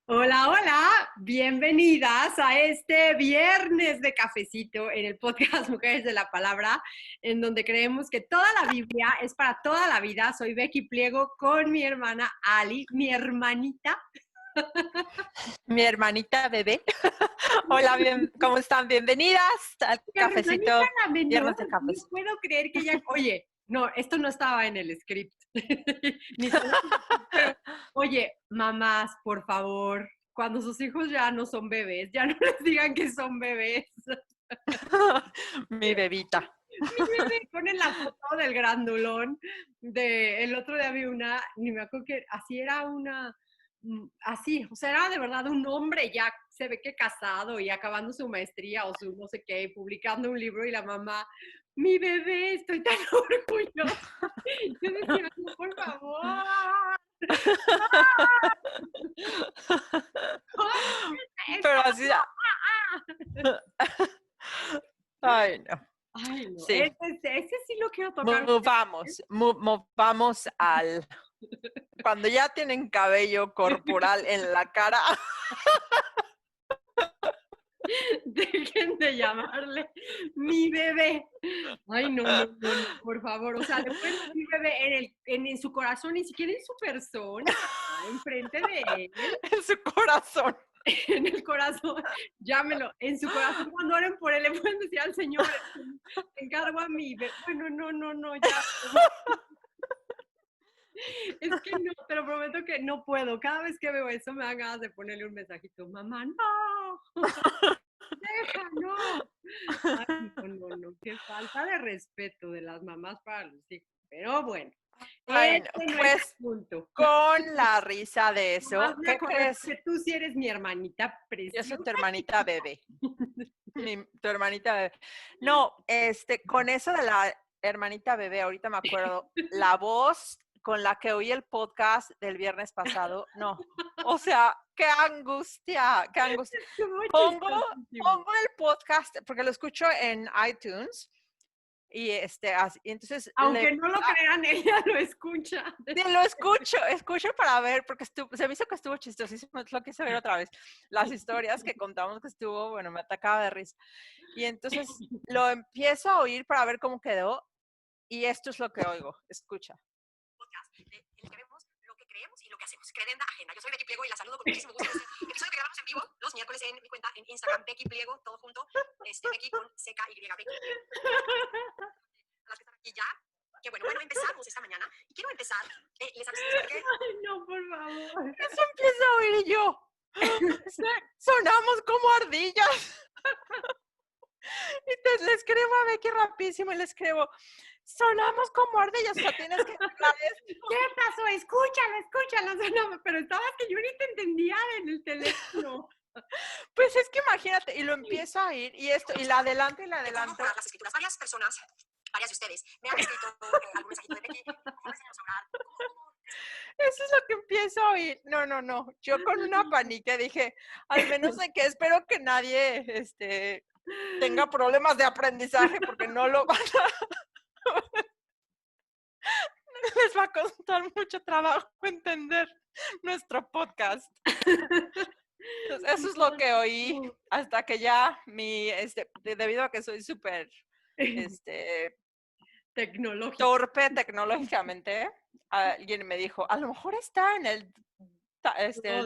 Hola, hola, bienvenidas a este viernes de cafecito en el podcast Mujeres de la Palabra, en donde creemos que toda la Biblia es para toda la vida. Soy Becky Pliego con mi hermana Ali, mi hermanita. Mi hermanita bebé. Hola, ¿cómo están? Bienvenidas al Mi hermanita cafecito, la menor, viernes de no cafés. puedo creer que ella... Oye, no, esto no estaba en el script. Ni todo, pero, oye, mamás, por favor, cuando sus hijos ya no son bebés, ya no les digan que son bebés. Mi bebita. Mi bebé pone la foto del grandulón. El otro día vi una, ni me acuerdo que así era una, así, o sea, era de verdad un hombre ya se ve que casado y acabando su maestría o su no sé qué, publicando un libro y la mamá, mi bebé, estoy tan orgullosa. Yo decía, no, por favor. Pero así, ay, no. Ay, no, Sí, ese sí lo quiero tocar. movamos al... Cuando ya tienen cabello corporal en la cara. Dejen de llamarle mi bebé. Ay, no, no, no, no, por favor. O sea, le pueden decir bebé en su corazón, ni siquiera en su persona, enfrente de él, En su corazón. en el corazón. Llámelo, en su corazón. Cuando oren por él, le pueden decir al Señor, te encargo a mi bebé. Bueno, no, no, no, ya. Es que no, te lo prometo que no puedo. Cada vez que veo eso me dan ganas de ponerle un mensajito. Mamá, no. Deja, no. Ay, no, no, no, qué falta de respeto de las mamás para los hijos. Pero bueno, Ay, no. este no es Pues el punto. con la risa de Más eso, me ¿qué acordé crees? que tú sí eres mi hermanita Yo soy preciosa. tu hermanita bebé. Tu hermanita bebé. No, con eso de la hermanita bebé, ahorita me acuerdo, la voz con la que oí el podcast del viernes pasado, no. O sea, qué angustia, qué angustia. Estuvo Pongo, chistosísimo. pongo el podcast, porque lo escucho en iTunes, y y entonces Aunque no lo crean, ella lo escucha. sí, lo escucho para ver, porque se me hizo que estuvo chistosísimo, lo quise ver otra vez. Las historias que contamos que estuvo, bueno, me atacaba de risa. Y entonces lo empiezo a oír para ver cómo quedó, y esto es lo que oigo. Escucha. Podcast en el que vemos lo que creemos y lo que hacemos. Credenda agenda. Yo soy Becky Pliego y la saludo con muchísimo gusto. Este episodio que grabamos en vivo los miércoles en mi cuenta en Instagram, Becky Pliego, todo junto. Becky con CKY, Becky. A las que están aquí ya. Que bueno, empezamos esta mañana. Y quiero empezar, les aviso que... Ay, no, por favor. Eso empiezo a oír y yo. Sonamos como ardillas. Entonces le escribo a Becky rapidísimo y le escribo, sonamos como ardillas, o sea, tienes que arreglar esto. ¿Qué pasó? Escúchalo, escúchalo. Sonaba, pero estabas que yo ni te entendía en el teléfono. Pues es que imagínate, y lo empiezo a ir, y esto, y la adelanto y la ¿Cómo adelanto. jugar las escrituras? Varias personas, varias de ustedes, me han escrito algún mensajito de Becky. ¿Cómo enseñamos a orar? Eso es lo que empiezo a oír. No, no, no. Yo con una pánica dije, al menos de que espero que nadie tenga problemas de aprendizaje, porque no lo van a... Les va a costar mucho trabajo entender nuestro podcast. Entonces, eso es lo que oí hasta que ya debido a que soy súper Tecnológico. torpe tecnológicamente, alguien me dijo, a lo mejor está en el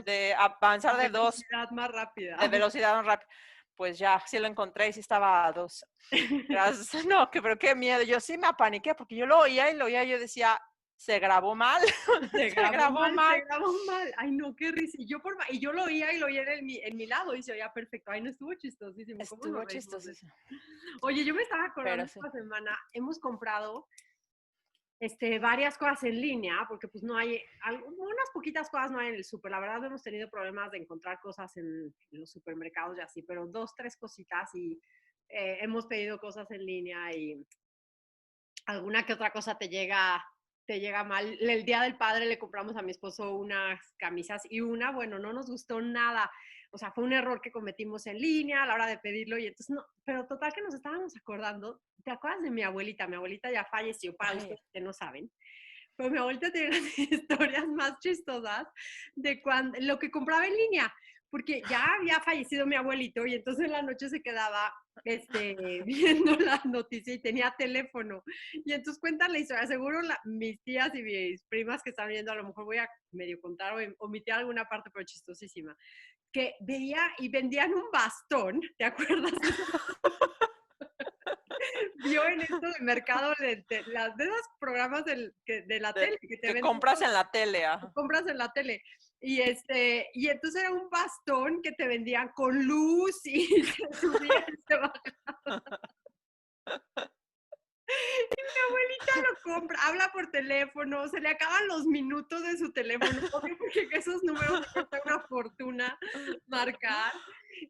de avanzar de 2 velocidad más rápida. de velocidad más rápida. Pues ya, sí lo encontré y sí estaba a 2. No, pero qué miedo. Yo sí me apaniqué porque yo lo oía y yo decía, se grabó mal. Se grabó mal. Ay, no, qué risa. Y yo lo oía en mi lado y se oía perfecto. Ay, no, estuvo chistosísimo. Estuvo chistosísimo. Oye, yo me estaba acordando Sí. esta semana, hemos comprado varias cosas en línea, porque pues no hay, unas poquitas cosas no hay en el súper. La verdad hemos tenido problemas de encontrar cosas en los supermercados y así, pero 2, 3 cositas y hemos pedido cosas en línea y alguna que otra cosa te llega mal. El Día del Padre le compramos a mi esposo unas camisas y bueno, no nos gustó nada. O sea, fue un error que cometimos en línea a la hora de pedirlo y entonces no, pero total que nos estábamos acordando. ¿Te acuerdas de mi abuelita? Mi abuelita ya falleció, para ustedes que no saben. pero mi abuelita tenía las historias más chistosas de cuando, lo que compraba en línea, porque ya había fallecido mi abuelito y entonces en la noche se quedaba viendo las noticias y tenía teléfono. Y entonces cuentan la historia. Seguro mis tías y mis primas que están viendo, a lo mejor voy a medio contar o omitir alguna parte, pero chistosísima. Que veía y vendían un bastón, ¿te acuerdas? Vio en esto de mercado de esos programas de la tele que te Que venden compras en la tele. compras en la tele. Y entonces era un bastón que te vendían con luz y se subía y se bajaba. Y mi abuelita lo compra, habla por teléfono, se le acaban los minutos de su teléfono, obvio, porque esos números le cuesta una fortuna marcar.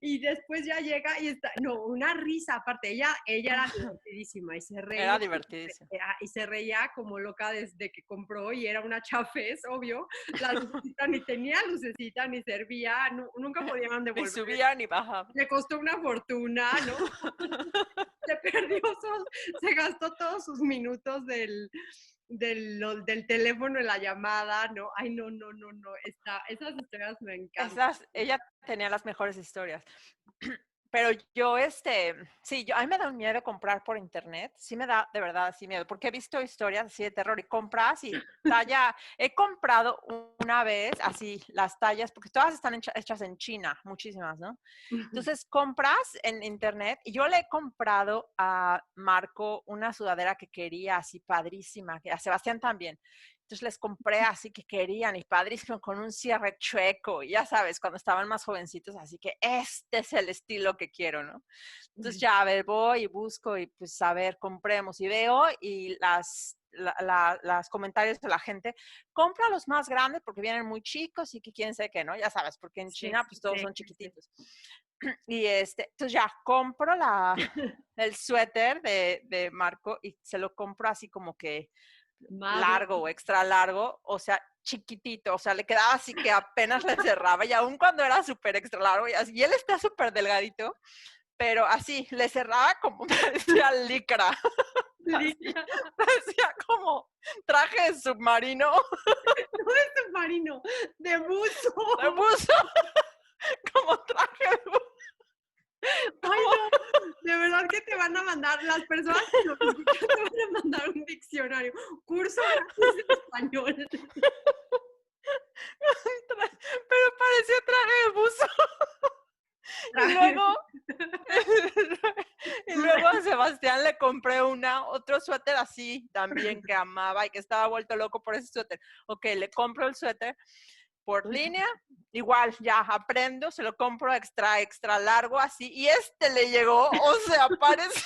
Y después ya llega y está, no, una risa, aparte, ella era divertidísima y se reía. Era divertidísimo. Y se reía como loca desde que compró y era una chafés, obvio. La lucecita ni tenía lucecita, ni servía, nunca podían Ni devolver. subía ni bajaba. Le costó una fortuna, ¿no? Se perdió, se gastó todos sus minutos del teléfono en la llamada, ¿no? Ay, no, esas historias me encantan. Ella tenía las mejores historias. Pero yo, sí, a mí me da un miedo comprar por internet. Sí me da, de verdad, sí miedo. Porque he visto historias así de terror y compras y he comprado una vez así las tallas, porque todas están hechas en China, muchísimas, ¿no? Entonces compras en internet y yo le he comprado a Marco una sudadera que quería así padrísima, que a Sebastián también. Entonces les compré así que querían y padrísimo con un cierre chueco, y ya sabes, cuando estaban más jovencitos, así que este es el estilo que quiero, ¿no? Entonces ya, a ver, voy y busco y pues a ver, compremos y veo y las comentarios de la gente, compra los más grandes porque vienen muy chicos y que quién sé qué, ¿no? Ya sabes, porque en China pues todos son chiquititos. Y entonces ya compro el suéter de Marco y se lo compro así como que largo o extra largo, o sea, chiquitito, o sea, le quedaba así que apenas le cerraba y aún cuando era súper extra largo y él está súper delgadito, pero así, le cerraba como parecía licra. Parecía como traje de submarino. No de submarino, de buzo. De buzo. Como traje de buzo. Ay, no, de verdad que te van a mandar, las personas que nos escuchan te van a mandar un diccionario, curso gratis de español. Pero parecía traje de buzo. Y luego a Sebastián le compré otro suéter así también que amaba y que estaba vuelto loco por ese suéter. Ok, le compro el suéter por línea, igual ya aprendo, se lo compro extra largo así y le llegó, o sea, parece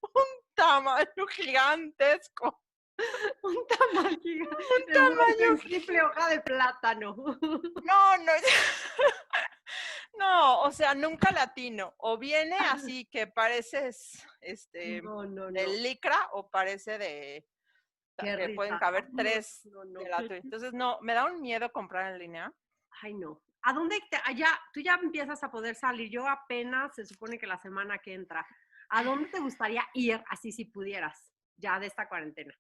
un tamaño gigantesco. Un tamaño gigante. Un tamaño triple hoja de plátano. No. No, o sea, nunca latino. O viene así que pareces de licra o parece que pueden caber tres de la tuya. Entonces, no, me da un miedo comprar en línea. Ay, no. ¿A dónde tú ya empiezas a poder salir? Yo apenas, se supone que la semana que entra. ¿A dónde te gustaría ir así si pudieras ya de esta cuarentena?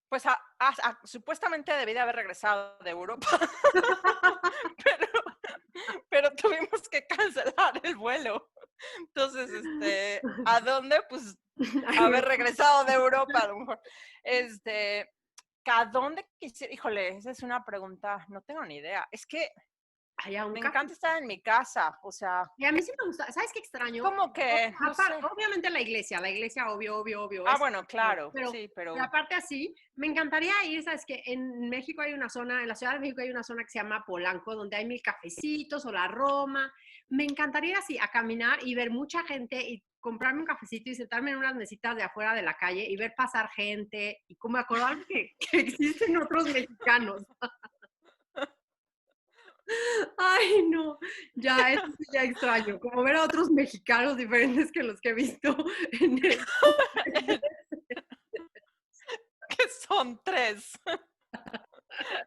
Pues supuestamente debí de haber regresado de Europa, pero tuvimos que cancelar el vuelo. Entonces, ¿a dónde? Pues haber regresado de Europa, a lo mejor. ¿A dónde quisiera? Híjole, esa es una pregunta, no tengo ni idea. Es que me encanta estar en mi casa, o sea. Y a mí sí me gusta, ¿sabes qué extraño? Como que, no sé. Obviamente la iglesia, obvio. Bueno, claro, sí, pero aparte así, me encantaría ir, ¿sabes qué? En México hay una zona, en la Ciudad de México hay una zona que se llama Polanco, donde hay 1000 cafecitos o la Roma. Me encantaría ir así a caminar y ver mucha gente y comprarme un cafecito y sentarme en unas mesitas de afuera de la calle y ver pasar gente y como acordarme que existen otros mexicanos. Ay, no, ya, eso sí ya extraño, como ver a otros mexicanos diferentes que los que he visto en el... Que son 3.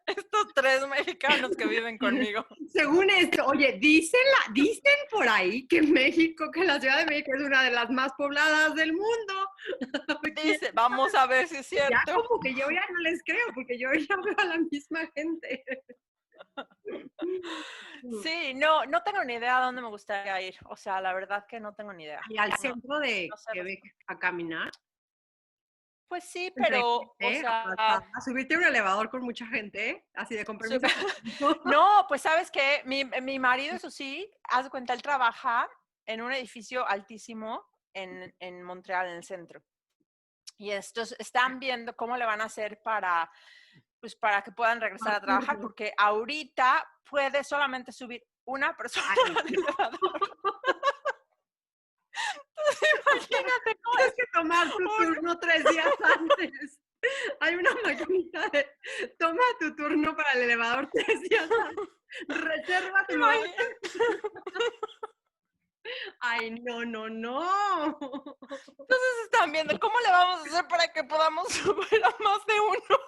Estos 3 mexicanos que viven conmigo. Según esto, oye, dicen por ahí que México, que la Ciudad de México es una de las más pobladas del mundo. Dice, vamos a ver si es Ya cierto. como que yo ya no les creo, porque yo ya veo a la misma gente. Sí, no tengo ni idea a dónde me gustaría ir. O sea, la verdad que no tengo ni idea. Y al centro de no sé Quebec a caminar. Pues sí, Entre pero, o gente, sea, a subirte a un elevador con mucha gente, así de con permiso. no, pues sabes que mi marido, eso sí, haz de cuenta, él trabaja en un edificio altísimo en Montreal, en el centro. Y estos están viendo cómo le van a hacer para que puedan regresar a trabajar, porque ahorita puede solamente subir una persona al elevador. Imagínate cómo Tienes que tomar tu turno 3 días antes. Hay una maquinita de toma tu turno para el elevador 3 días antes. Reserva tu lugar. Ay, no. Entonces están viendo cómo le vamos a hacer para que podamos subir a más de uno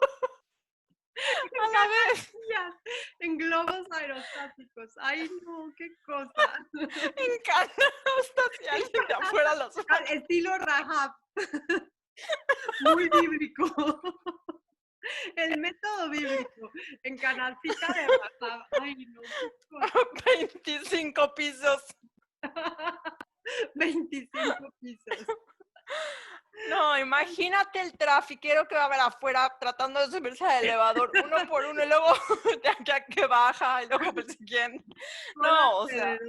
a la vez. En globos aerostáticos. Ay, no, qué cosa. En canastas y alguien de afuera los va. Estilo Rahab. Muy bíblico. El método bíblico. En canastita de Rahab. Ay, no, qué cosa. 25 pisos. 25 pisos. No, imagínate el trafiquero que va a haber afuera tratando de subirse al elevador uno por uno y luego ya que baja y luego persiguiendo. No, o sea.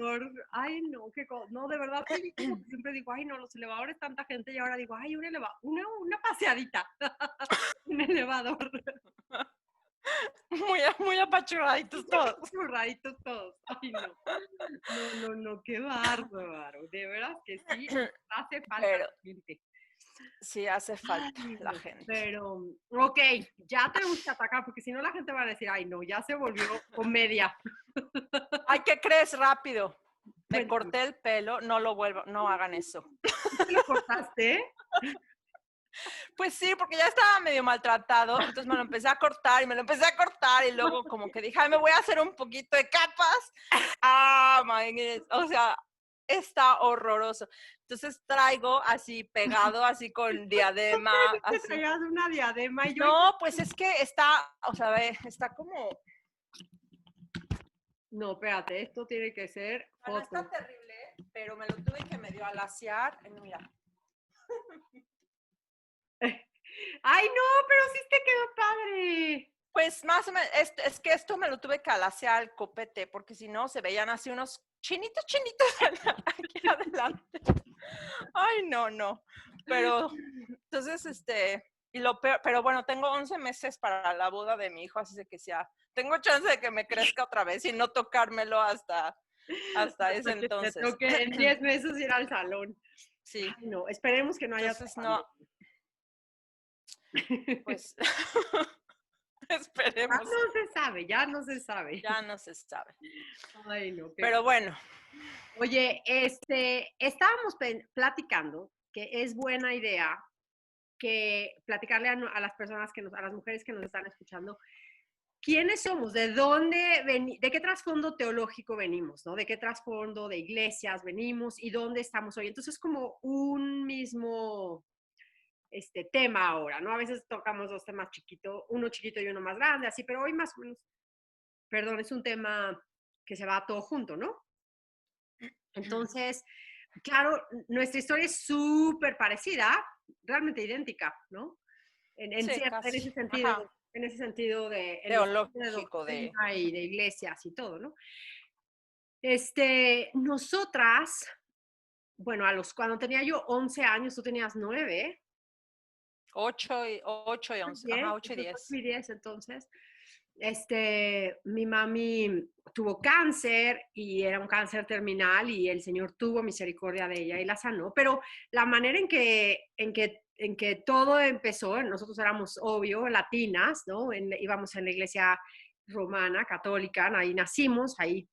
Ay, no, qué cosa. No, de verdad, sí, como que siempre digo, ay, no, los elevadores, tanta gente, y ahora digo, ay, una paseadita. Un elevador. Muy apachurraditos todos. Apachurraditos todos. Ay, no. No, qué bárbaro. De veras que sí, hace falta gente. Sí, hace falta la gente. Pero, ok, ya tenemos que atacar, porque si no la gente va a decir, ay, no, ya se volvió comedia. Ay, ¿qué crees? Rápido. Me corté el pelo, no hagan eso. ¿Te lo cortaste? Pues sí, porque ya estaba medio maltratado, entonces me lo empecé a cortar y luego como que dije, ay, me voy a hacer un poquito de capas. Ah, my goodness. O sea, está horroroso. Entonces traigo así pegado, así con diadema. Te Así. traigas una diadema y yo... No, pues es que está, o sea, ve, está como... No, espérate, esto tiene que ser Bueno, foto. está terrible, pero me lo tuve que medio alaciar. Mira. ¡Ay, no! Pero sí te quedó padre. Pues más o menos, es que esto me lo tuve que alaciar al copete, porque si no se veían así unos chinitos aquí adelante. Ay, no. Pero, entonces, y lo peor, pero bueno, tengo 11 meses para la boda de mi hijo, así de que sea, tengo chance de que me crezca otra vez y no tocármelo hasta ese entonces. Te toque en 10 meses ir al salón. Sí. Ay, no, esperemos que no haya... Entonces, no. Pues, esperemos. Ya no se sabe. Ya no se sabe. Ay, no. Pero bueno. Oye, estábamos platicando que es buena idea que platicarle a las personas a las mujeres que nos están escuchando, quiénes somos, de qué trasfondo teológico venimos, ¿no? De qué trasfondo de iglesias venimos y dónde estamos hoy. Entonces, como un mismo tema ahora, ¿no? A veces tocamos dos temas chiquitos, uno chiquito y uno más grande, así, pero hoy más o menos, perdón, es un tema que se va todo junto, ¿no? Entonces, claro, nuestra historia es súper parecida, realmente idéntica, ¿no? En ese sentido. Ajá. En ese sentido de teológico y de iglesias y todo, ¿no? Nosotras, bueno, cuando tenía yo 11 años, tú tenías 9. 8 y 11, 10, ajá, 8 y 10. 8 y 10, entonces. Mi mami tuvo cáncer y era un cáncer terminal y el Señor tuvo misericordia de ella y la sanó, pero la manera en que todo empezó, nosotros éramos, obvio, latinas, ¿no? Íbamos en la iglesia romana, católica, ahí nacimos, ahí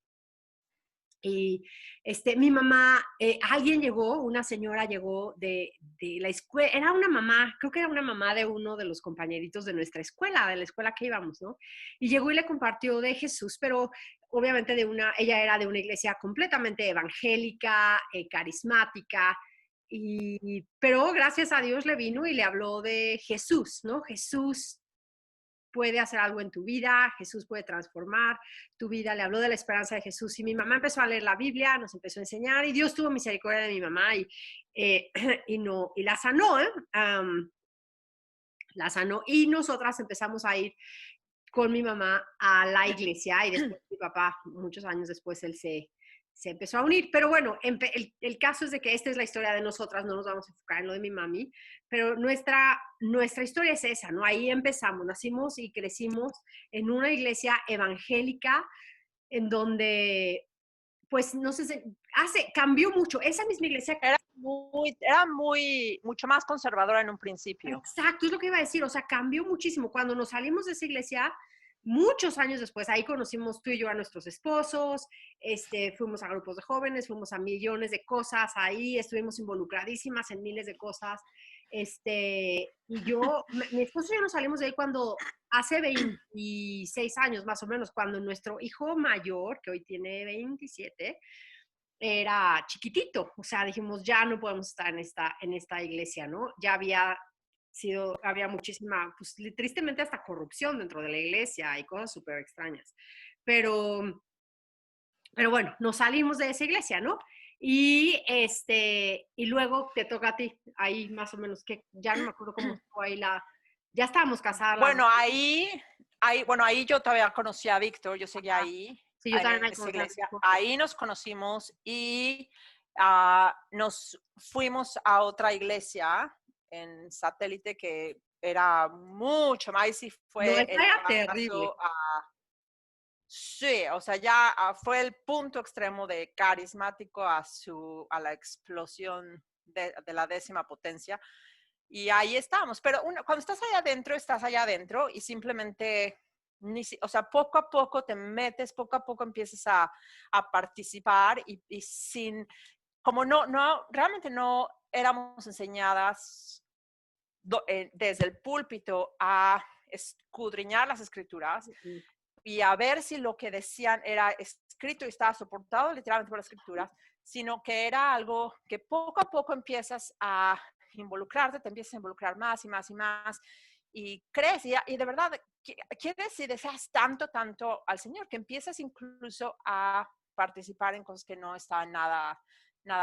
Y mi mamá, alguien llegó, una señora llegó de la escuela, era una mamá, creo que era una mamá de uno de los compañeritos de nuestra escuela, de la escuela que íbamos, ¿no? Y llegó y le compartió de Jesús, pero obviamente ella era de una iglesia completamente evangélica, carismática, pero gracias a Dios le vino y le habló de Jesús, ¿no? Jesús puede hacer algo en tu vida, Jesús puede transformar tu vida, le habló de la esperanza de Jesús y mi mamá empezó a leer la Biblia, nos empezó a enseñar y Dios tuvo misericordia de mi mamá y la sanó, la sanó y nosotras empezamos a ir con mi mamá a la iglesia y después mi papá, muchos años después, él se empezó a unir. Pero bueno, el caso es de que esta es la historia de nosotras, no nos vamos a enfocar en lo de mi mami, pero nuestra historia es esa, ¿no? Ahí empezamos, nacimos y crecimos en una iglesia evangélica en donde, pues, no sé, cambió mucho. Esa misma iglesia. Era mucho más conservadora en un principio. Exacto, es lo que iba a decir, o sea, cambió muchísimo. Cuando nos salimos de esa iglesia, muchos años después, ahí conocimos tú y yo a nuestros esposos, fuimos a grupos de jóvenes, fuimos a millones de cosas, ahí estuvimos involucradísimas en miles de cosas. Y yo, mi esposo y yo nos salimos de ahí cuando, hace 26 años más o menos, cuando nuestro hijo mayor, que hoy tiene 27, era chiquitito, o sea, dijimos, ya no podemos estar en esta iglesia, ¿no? Ya había muchísima, pues tristemente hasta corrupción dentro de la iglesia y cosas súper extrañas. Pero bueno, nos salimos de esa iglesia, ¿no? Y luego te toca a ti, ahí más o menos, que ya no me acuerdo cómo fue ahí ya estábamos casadas. Bueno, ahí yo todavía conocí a Víctor, yo seguía ahí. Sí, yo también en esa iglesia. Ahí nos conocimos y nos fuimos a otra iglesia en Satélite que era mucho más, sí fue no, el era terrible. Sí, o sea, ya fue el punto extremo de carismático a la explosión de la 10ª potencia. Y ahí estábamos. Pero cuando estás allá adentro y simplemente, o sea, poco a poco te metes, poco a poco empiezas a participar y como realmente no éramos enseñadas desde el púlpito a escudriñar las escrituras y a ver si lo que decían era escrito y estaba soportado literalmente por las escrituras, sino que era algo que poco a poco empiezas a involucrarte, te empiezas a involucrar más y más y más y crees y de verdad quieres y deseas tanto al Señor que empiezas incluso a participar en cosas que no estaban nada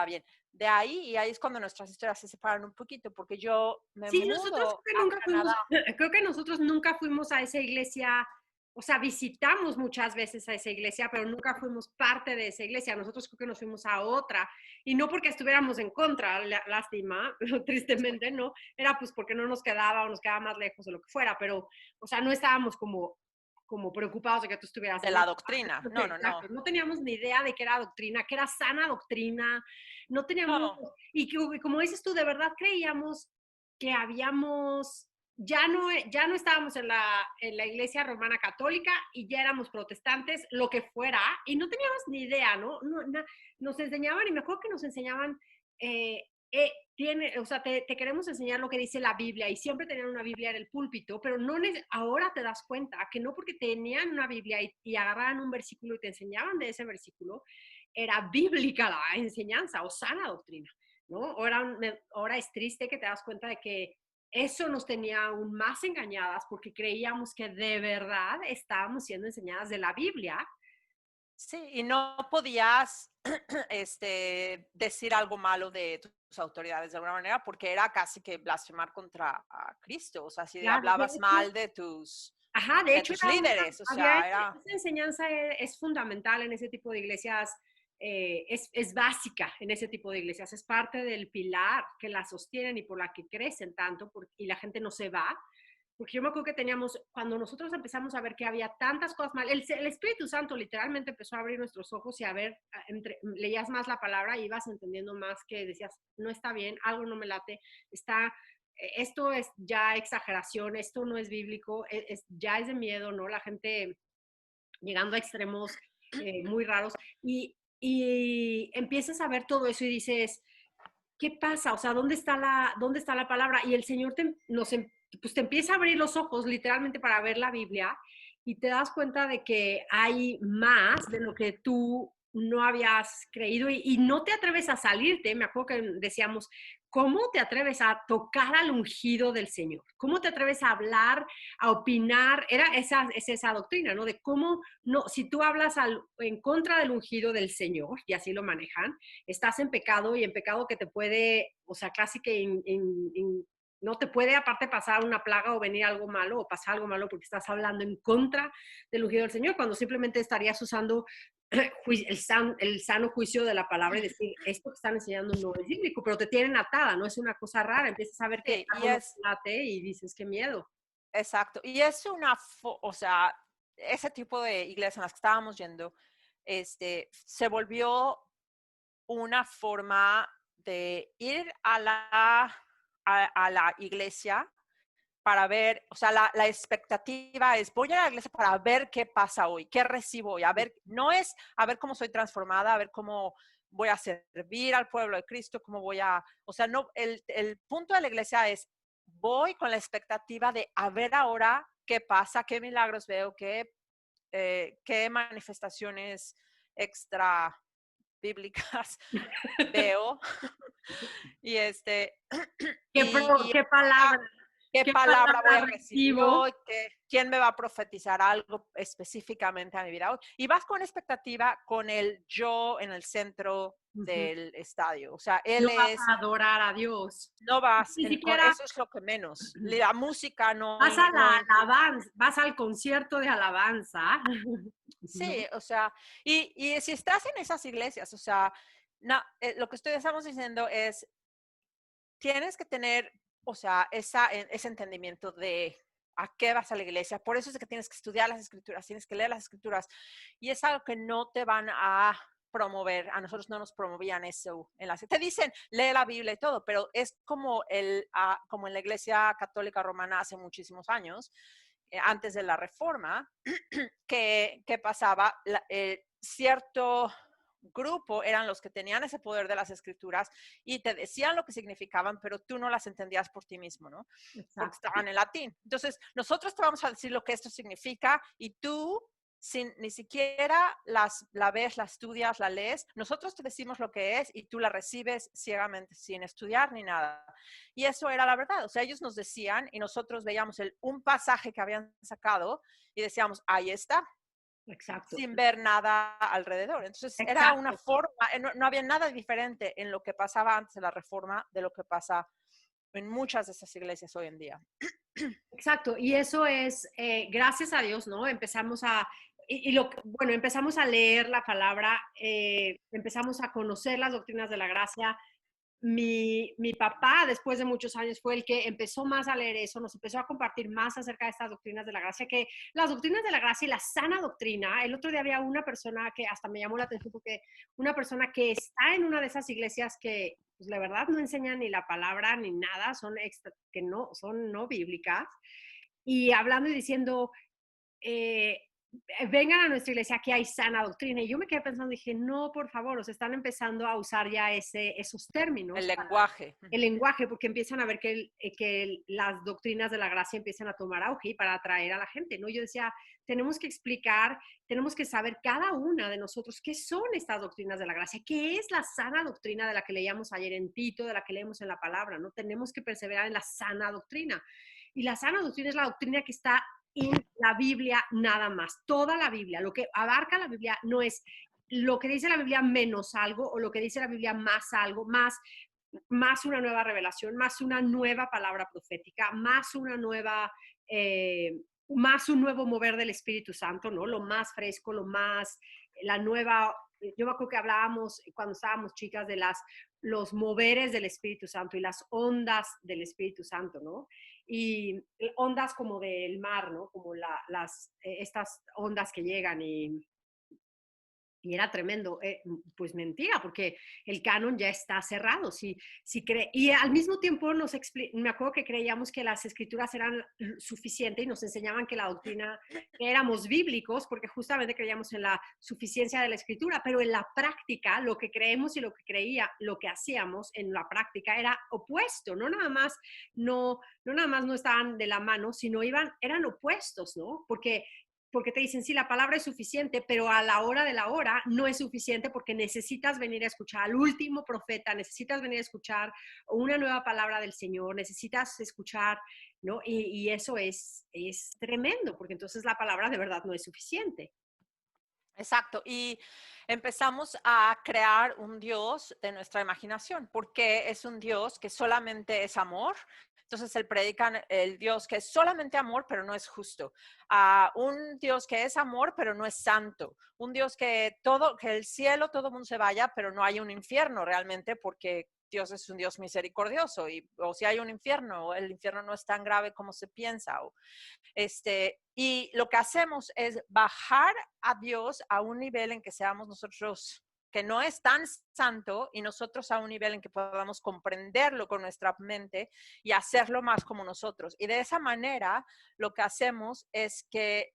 bien. De ahí, y ahí es cuando nuestras historias se separan un poquito, porque yo me mudo a Canadá. Creo que nosotros nunca fuimos a esa iglesia, o sea, visitamos muchas veces a esa iglesia, pero nunca fuimos parte de esa iglesia. Nosotros creo que nos fuimos a otra, y no porque estuviéramos en contra, lástima, tristemente, ¿no? Era pues porque no nos quedaba o nos quedaba más lejos o lo que fuera, pero, o sea, no estábamos como preocupados de que tú estuvieras de la doctrina. No. No teníamos ni idea de qué era doctrina, qué era sana doctrina. No teníamos, y como dices tú, de verdad creíamos que ya no estábamos en la iglesia romana católica y ya éramos protestantes, lo que fuera, y no teníamos ni idea, ¿no? Nos enseñaban, y me acuerdo que nos enseñaban, o sea, te queremos enseñar lo que dice la Biblia, y siempre tenían una Biblia en el púlpito, pero ahora te das cuenta que no porque tenían una Biblia y agarraban un versículo y te enseñaban de ese versículo, era bíblica la enseñanza o sana doctrina, ¿no? Ahora es triste que te das cuenta de que eso nos tenía aún más engañadas porque creíamos que de verdad estábamos siendo enseñadas de la Biblia. Sí, y no podías decir algo malo de tus autoridades de alguna manera porque era casi que blasfemar contra Cristo. O sea, si claro, hablabas mal de tus, de hecho, líderes. Esa enseñanza es fundamental en ese tipo de iglesias, es básica en ese tipo de iglesias, es parte del pilar que la sostienen y por la que crecen tanto y la gente no se va. Porque yo me acuerdo que cuando nosotros empezamos a ver que había tantas cosas mal, el Espíritu Santo literalmente empezó a abrir nuestros ojos y a ver, leías más la palabra y ibas entendiendo más que decías, no está bien, algo no me late, esto es ya exageración, esto no es bíblico, ya es de miedo, ¿no? La gente llegando a extremos muy raros. Y y empiezas a ver todo eso y dices, ¿qué pasa? O sea, dónde está la palabra? Y el Señor pues te empieza a abrir los ojos literalmente para ver la Biblia y te das cuenta de que hay más de lo que tú no habías creído y no te atreves a salirte. Me acuerdo que decíamos, ¿cómo te atreves a tocar al ungido del Señor? ¿Cómo te atreves a hablar, a opinar? Es esa doctrina, ¿no? De cómo, no, si tú hablas en contra del ungido del Señor, y así lo manejan, estás en pecado y en pecado que te puede, o sea, casi que no te puede aparte pasar una plaga o venir algo malo o pasar algo malo porque estás hablando en contra del ungido del Señor, cuando simplemente estarías usando el sano juicio de la palabra y decir, esto que están enseñando no es bíblico, pero te tienen atada, no es una cosa rara, empiezas a ver que Sí, y algo no te es, late y dices, qué miedo. exacto, y es o sea, ese tipo de iglesias en las que estábamos yendo, se volvió una forma de ir a la iglesia para ver, o sea, la expectativa es, voy a la iglesia para ver qué pasa hoy, qué recibo hoy, a ver, no es a ver cómo soy transformada, a ver cómo voy a servir al pueblo de Cristo, cómo voy a, o sea, no, el punto de la iglesia es, voy con la expectativa de a ver ahora qué pasa, qué milagros veo, qué manifestaciones extra bíblicas veo y ¿Qué ah, palabra? qué ¿Qué palabra voy palabra a recibir recibo? hoy, quién me va a profetizar algo específicamente a mi vida hoy. Y vas con expectativa con el yo en el centro Uh-huh. del estadio. O sea, No él vas es, a adorar a Dios. no vas, Ni siquiera eso es lo que menos. La música vas a no la incluye. alabanza, vas al concierto de alabanza, ¿no? Sí, o sea, y si estás en esas iglesias, o sea, no, lo que estamos diciendo es, tienes que tener, o sea, ese entendimiento de a qué vas a la iglesia. Por eso es que tienes que estudiar las escrituras, tienes que leer las escrituras. Y es algo que no te van a promover. A nosotros no nos promovían eso. Te dicen, lee la Biblia y todo, pero es como, como en la iglesia católica romana hace muchísimos años, antes de la reforma, que pasaba, cierto grupo eran los que tenían ese poder de las escrituras y te decían lo que significaban, pero tú no las entendías por ti mismo, ¿no? Porque Exacto. estaban en latín. Entonces, nosotros te vamos a decir lo que esto significa y tú, sin ni siquiera la ves, la estudias, la lees, nosotros te decimos lo que es y tú la recibes ciegamente, sin estudiar ni nada. Y eso era la verdad. O sea, ellos nos decían y nosotros veíamos un pasaje que habían sacado y decíamos, ahí está, Exacto. sin ver nada alrededor. Entonces era una Exacto. forma, no había nada diferente en lo que pasaba antes de la reforma de lo que pasa en muchas de esas iglesias hoy en día. Exacto. Y eso es, gracias a Dios, ¿no? Bueno, empezamos a leer la palabra, empezamos a conocer las doctrinas de la gracia. Mi papá, después de muchos años, fue el que empezó más a leer eso, nos empezó a compartir más acerca de estas doctrinas de la gracia, que las doctrinas de la gracia y la sana doctrina. El otro día había una persona que hasta me llamó la atención porque una persona que está en una de esas iglesias que, pues la verdad, no enseñan ni la palabra ni nada, que no, son no bíblicas, y hablando y diciendo, eh, vengan a nuestra iglesia, aquí hay sana doctrina. Y yo me quedé pensando, dije, no, por favor, os están empezando a usar ya esos términos, El lenguaje. el lenguaje, porque empiezan a ver que las doctrinas de la gracia empiezan a tomar auge y para atraer a la gente, ¿no? Yo decía, tenemos que explicar, tenemos que saber cada una de nosotros qué son estas doctrinas de la gracia, qué es la sana doctrina de la que leíamos ayer en Tito, de la que leemos en la palabra, ¿no? Tenemos que perseverar en la sana doctrina. Y la sana doctrina es la doctrina que está en la Biblia nada más. Toda la Biblia, lo que abarca la Biblia no es lo que dice la Biblia menos algo o lo que dice la Biblia más algo, más una nueva revelación, más una nueva palabra profética, más un nuevo mover del Espíritu Santo, ¿no? Lo más fresco, la nueva, yo me acuerdo que hablábamos cuando estábamos chicas de los moveres del Espíritu Santo y las ondas del Espíritu Santo, ¿no? Y ondas como del mar, ¿no? Como estas ondas que llegan Y era tremendo, pues mentira, porque el canon ya está cerrado. Y al mismo tiempo me acuerdo que creíamos que las escrituras eran suficientes y nos enseñaban que la doctrina, que éramos bíblicos, porque justamente creíamos en la suficiencia de la escritura, pero en la práctica, lo que creemos y lo que hacíamos en la práctica era opuesto, no nada más no estaban de la mano, sino eran opuestos, ¿no? Porque te dicen, sí, la palabra es suficiente, pero a la hora de la hora no es suficiente porque necesitas venir a escuchar al último profeta, necesitas venir a escuchar una nueva palabra del Señor, necesitas escuchar, ¿no? Y eso es tremendo, porque entonces la palabra de verdad no es suficiente. Exacto. Y empezamos a crear un Dios de nuestra imaginación, porque es un Dios que solamente es amor. Entonces predican el Dios que es solamente amor, pero no es justo. Un Dios que es amor, pero no es santo. Un Dios que el cielo, todo el mundo se vaya, pero no hay un infierno realmente, porque Dios es un Dios misericordioso. O si hay un infierno, el infierno no es tan grave como se piensa. Y lo que hacemos es bajar a Dios a un nivel en que seamos nosotros, que no es tan santo, y nosotros a un nivel en que podamos comprenderlo con nuestra mente y hacerlo más como nosotros. Y de esa manera lo que hacemos es que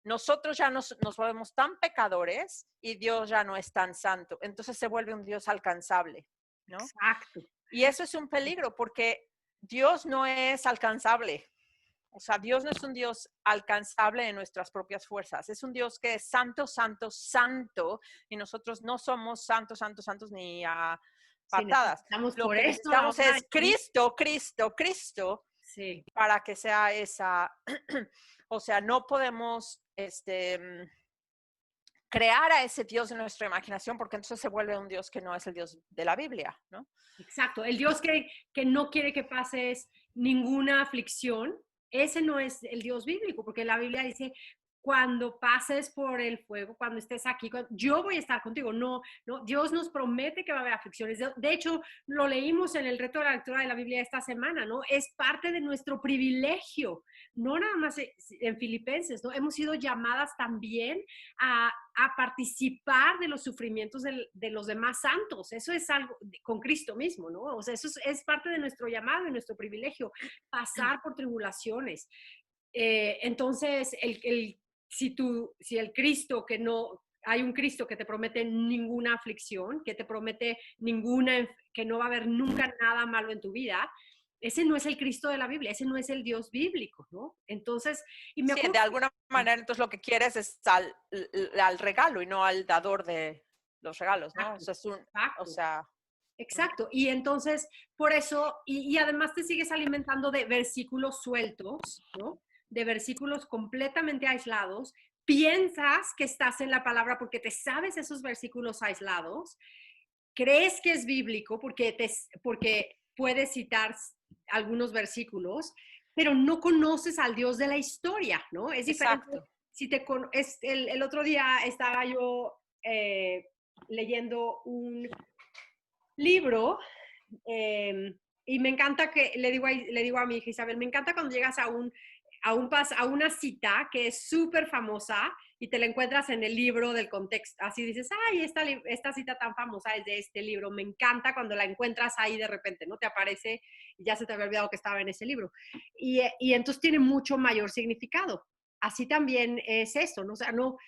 nosotros ya nos volvemos tan pecadores y Dios ya no es tan santo. Entonces se vuelve un Dios alcanzable, ¿no? Exacto. Y eso es un peligro porque Dios no es alcanzable. O sea, Dios no es un Dios alcanzable en nuestras propias fuerzas. Es un Dios que es santo, santo, santo, y nosotros no somos santos, santos, santos ni a patadas. Lo que necesitamos es Cristo, Cristo, Cristo, sí, para que sea esa. O sea, no podemos crear a ese Dios de nuestra imaginación, porque entonces se vuelve un Dios que no es el Dios de la Biblia, ¿no? Exacto. El Dios que no quiere que pases ninguna aflicción, ese no es el Dios bíblico, porque la Biblia dice, cuando pases por el fuego, cuando estés aquí, yo voy a estar contigo. No, Dios nos promete que va a haber aflicciones. De hecho, lo leímos en el reto de la lectura de la Biblia esta semana, ¿no? Es parte de nuestro privilegio, no nada más en Filipenses, ¿no? Hemos sido llamadas también a participar de los sufrimientos de los demás santos. Eso es algo con Cristo mismo, ¿no? O sea, eso es parte de nuestro llamado y nuestro privilegio, pasar por tribulaciones. Entonces, si el Cristo que no, hay un Cristo que te promete ninguna aflicción, que te promete que no va a haber nunca nada malo en tu vida, ese no es el Cristo de la Biblia, ese no es el Dios bíblico, ¿no? Entonces, sí, de alguna manera, entonces lo que quieres es al regalo y no al dador de los regalos, ¿no? Exacto. Y entonces, por eso, y además te sigues alimentando de versículos sueltos, ¿no? De versículos completamente aislados. Piensas que estás en la palabra porque te sabes esos versículos aislados. Crees que es bíblico porque puedes citar algunos versículos, pero no conoces al Dios de la historia, ¿no? Es diferente. Exacto. El otro día estaba yo leyendo un libro y me encanta que le digo a mi hija Isabel, me encanta cuando llegas a una cita que es súper famosa y te la encuentras en el libro del contexto. Así dices, ay, esta cita tan famosa es de este libro. Me encanta cuando la encuentras ahí de repente, ¿no? Te aparece y ya se te había olvidado que estaba en ese libro. Y entonces tiene mucho mayor significado. Así también es eso, ¿no? O sea, no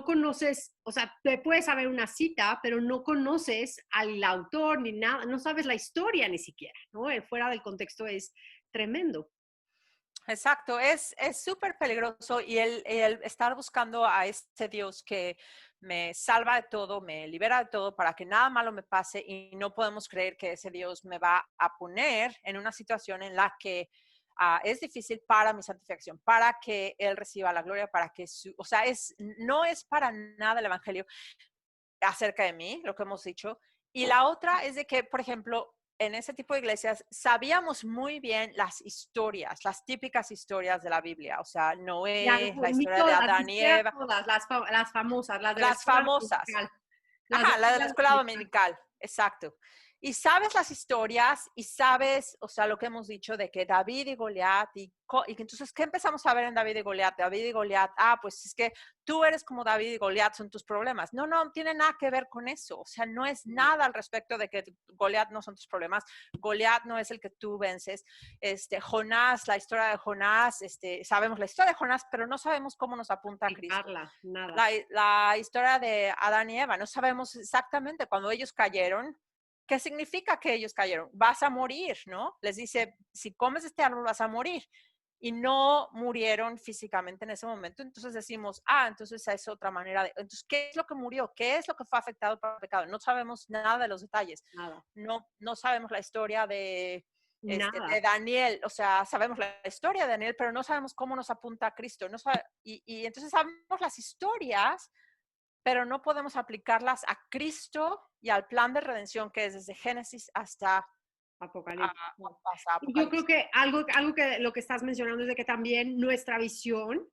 conoces, o sea, te puedes saber una cita, pero no conoces al autor ni nada, no sabes la historia ni siquiera, ¿no? Fuera del contexto es tremendo. Exacto, es súper peligroso y el estar buscando a este Dios que me salva de todo, me libera de todo para que nada malo me pase, y no podemos creer que ese Dios me va a poner en una situación en la que es difícil para mi santificación, para que Él reciba la gloria, para que o sea, no es para nada el Evangelio acerca de mí, lo que hemos dicho. Y la otra es de que, por ejemplo, en ese tipo de iglesias sabíamos muy bien las historias, las típicas historias de la Biblia, o sea, Noé, la historia de Adán y Eva. Todas, las famosas, las de las famosas. dominical, Ajá, la de la escuela dominical, exacto. Y sabes las historias y sabes, o sea, lo que hemos dicho de que David y Goliat y entonces, ¿qué empezamos a ver en David y Goliat? David y Goliat, pues es que tú eres como David y Goliat, son tus problemas. No, no tiene nada que ver con eso. O sea, no es nada al respecto de que Goliat no son tus problemas. Goliat no es el que tú vences. Jonás, la historia de Jonás, sabemos la historia de Jonás, pero no sabemos cómo nos apunta a Cristo. Nada. La historia de Adán y Eva, no sabemos exactamente cuando ellos cayeron. ¿Qué significa que ellos cayeron? Vas a morir, ¿no? Les dice, si comes este árbol vas a morir. Y no murieron físicamente en ese momento. Entonces decimos, entonces es otra manera de... Entonces, ¿qué es lo que murió? ¿Qué es lo que fue afectado por el pecado? No sabemos nada de los detalles. Nada. No sabemos la historia de Nada. Daniel. O sea, sabemos la historia de Daniel, pero no sabemos cómo nos apunta a Cristo. Y entonces sabemos las historias, pero no podemos aplicarlas a Cristo y al plan de redención que es desde Génesis hasta Apocalipsis. Apocalipsis. Yo creo que algo que lo que estás mencionando es de que también nuestra visión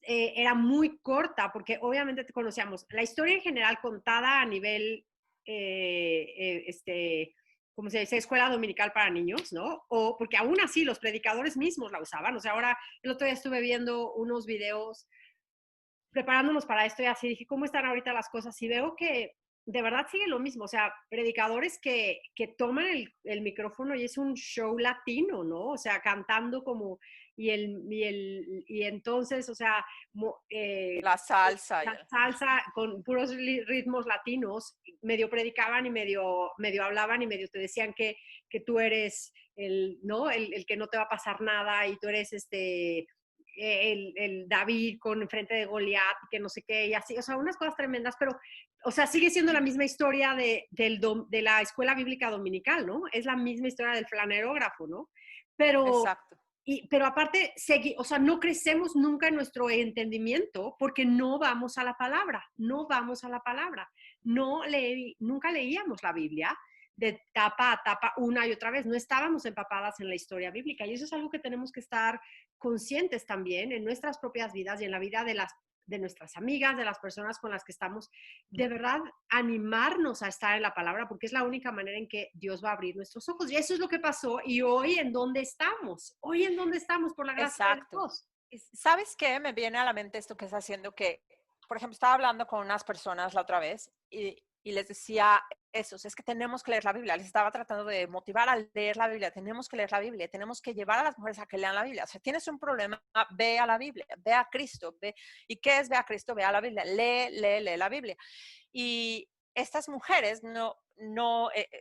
era muy corta, porque obviamente te conocíamos la historia en general contada a nivel, ¿cómo se dice? Escuela dominical para niños, ¿no? O porque aún así los predicadores mismos la usaban. O sea, ahora el otro día estuve viendo unos videos preparándonos para esto y así dije, ¿cómo están ahorita las cosas? Y veo que de verdad sigue lo mismo, o sea, predicadores que toman el micrófono y es un show latino, ¿no? O sea, cantando como, y entonces, o sea, la salsa con puros ritmos latinos, medio predicaban y medio hablaban y medio te decían que tú eres ¿no? El que no te va a pasar nada y tú eres el David con enfrente de Goliat, que no sé qué, y así, o sea, unas cosas tremendas, pero, o sea, sigue siendo la misma historia de la escuela bíblica dominical, ¿no? Es la misma historia del flanerógrafo, ¿no? Pero, exacto. Pero aparte, o sea, no crecemos nunca en nuestro entendimiento porque no vamos a la palabra, nunca leíamos la Biblia de tapa a tapa una y otra vez, no estábamos empapadas en la historia bíblica y eso es algo que tenemos que estar conscientes también en nuestras propias vidas y en la vida de nuestras amigas, de las personas con las que estamos, de verdad animarnos a estar en la palabra, porque es la única manera en que Dios va a abrir nuestros ojos. Y eso es lo que pasó. Y hoy en dónde estamos, por la gracia de Dios. ¿Sabes qué? Me viene a la mente esto que está haciendo que, por ejemplo, estaba hablando con unas personas la otra vez y les decía eso, es que tenemos que leer la Biblia. Les estaba tratando de motivar a leer la Biblia. Tenemos que leer la Biblia. Tenemos que llevar a las mujeres a que lean la Biblia. O sea, tienes un problema, ve a la Biblia, ve a Cristo. ¿Y qué es ve a Cristo? Ve a la Biblia. Lee la Biblia. Y estas mujeres no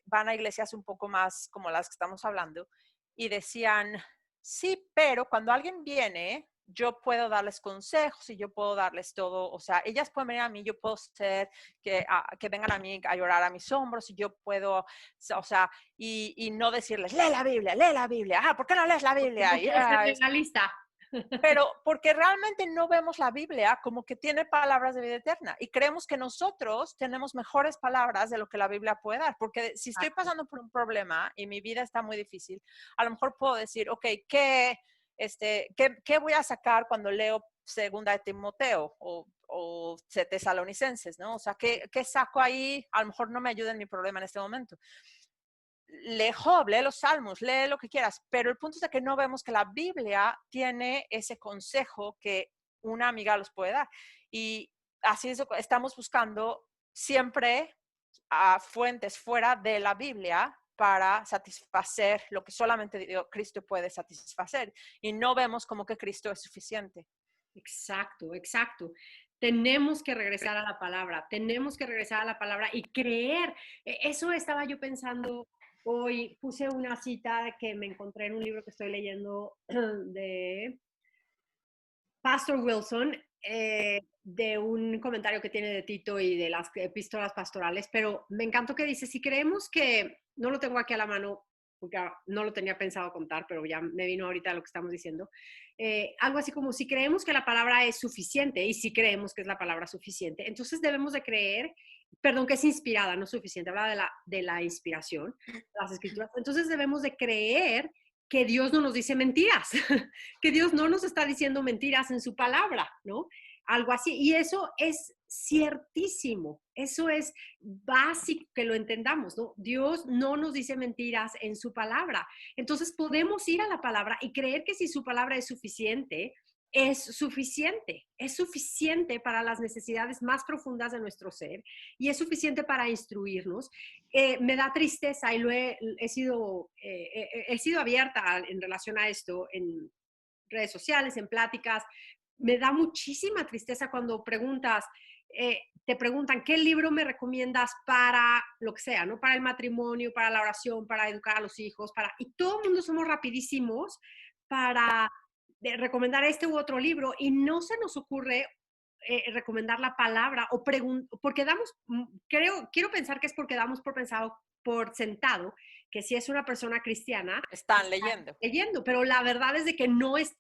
van a iglesias un poco más como las que estamos hablando y decían, sí, pero cuando alguien viene, yo puedo darles consejos y yo puedo darles todo, o sea, ellas pueden venir a mí, yo puedo ser que vengan a mí a llorar a mis hombros y yo puedo, o sea, y no decirles, lee la Biblia, ¿por qué no lees la Biblia? La lista. Pero porque realmente no vemos la Biblia como que tiene palabras de vida eterna y creemos que nosotros tenemos mejores palabras de lo que la Biblia puede dar, porque si estoy pasando por un problema y mi vida está muy difícil, a lo mejor puedo decir, ok, ¿qué voy a sacar cuando leo Segunda de Timoteo o Tesalonicenses, ¿no? O sea, ¿qué saco ahí? A lo mejor no me ayuda en mi problema en este momento. Lee Job, lee los Salmos, lee lo que quieras, pero el punto es de que no vemos que la Biblia tiene ese consejo que una amiga los puede dar. Y así es, estamos buscando siempre a fuentes fuera de la Biblia para satisfacer lo que solamente Cristo puede satisfacer. Y no vemos como que Cristo es suficiente. Exacto. Tenemos que regresar a la palabra, y creer. Eso estaba yo pensando hoy. Puse una cita que me encontré en un libro que estoy leyendo de Pastor Wilson, de un comentario que tiene de Tito y de las epístolas pastorales, pero me encantó que dice, si creemos que, no lo tengo aquí a la mano, porque no lo tenía pensado contar, pero ya me vino ahorita lo que estamos diciendo, algo así como, si creemos que la palabra es suficiente, y si creemos que es la palabra suficiente, entonces debemos de creer, que es inspirada, no suficiente, habla de la inspiración, las escrituras, entonces debemos de creer que Dios no nos dice mentiras, que Dios no nos está diciendo mentiras en su palabra, ¿no? algo así. Y eso es ciertísimo, eso es básico que lo entendamos, ¿no? Dios no nos dice mentiras en su palabra. Entonces podemos ir a la palabra y creer que si su palabra es suficiente para las necesidades más profundas de nuestro ser y es suficiente para instruirnos. Me da tristeza y he sido abierta en relación a esto en redes sociales, en pláticas. Me da muchísima tristeza cuando te preguntan, ¿qué libro me recomiendas para lo que sea, ¿no? Para el matrimonio, para la oración, para educar a los hijos, y todo el mundo somos rapidísimos para recomendar este u otro libro y no se nos ocurre recomendar la palabra porque quiero pensar que es porque damos por sentado que si es una persona cristiana, Están leyendo. pero la verdad es de que no es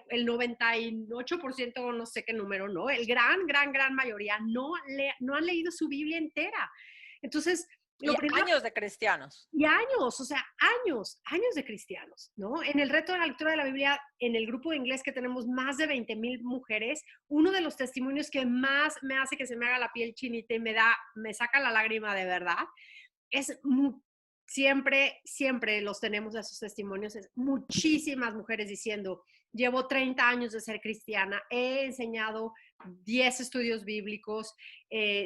el 98%, no sé qué número, ¿no? El gran mayoría no han leído su Biblia entera. Entonces, años de cristianos. Y años, o sea, años de cristianos, ¿no? En el reto de la lectura de la Biblia, en el grupo de inglés que tenemos más de 20,000 mujeres, uno de los testimonios que más me hace que se me haga la piel chinita y me saca la lágrima de verdad, es siempre los tenemos esos testimonios, es muchísimas mujeres diciendo, llevo 30 años de ser cristiana, he enseñado 10 estudios bíblicos,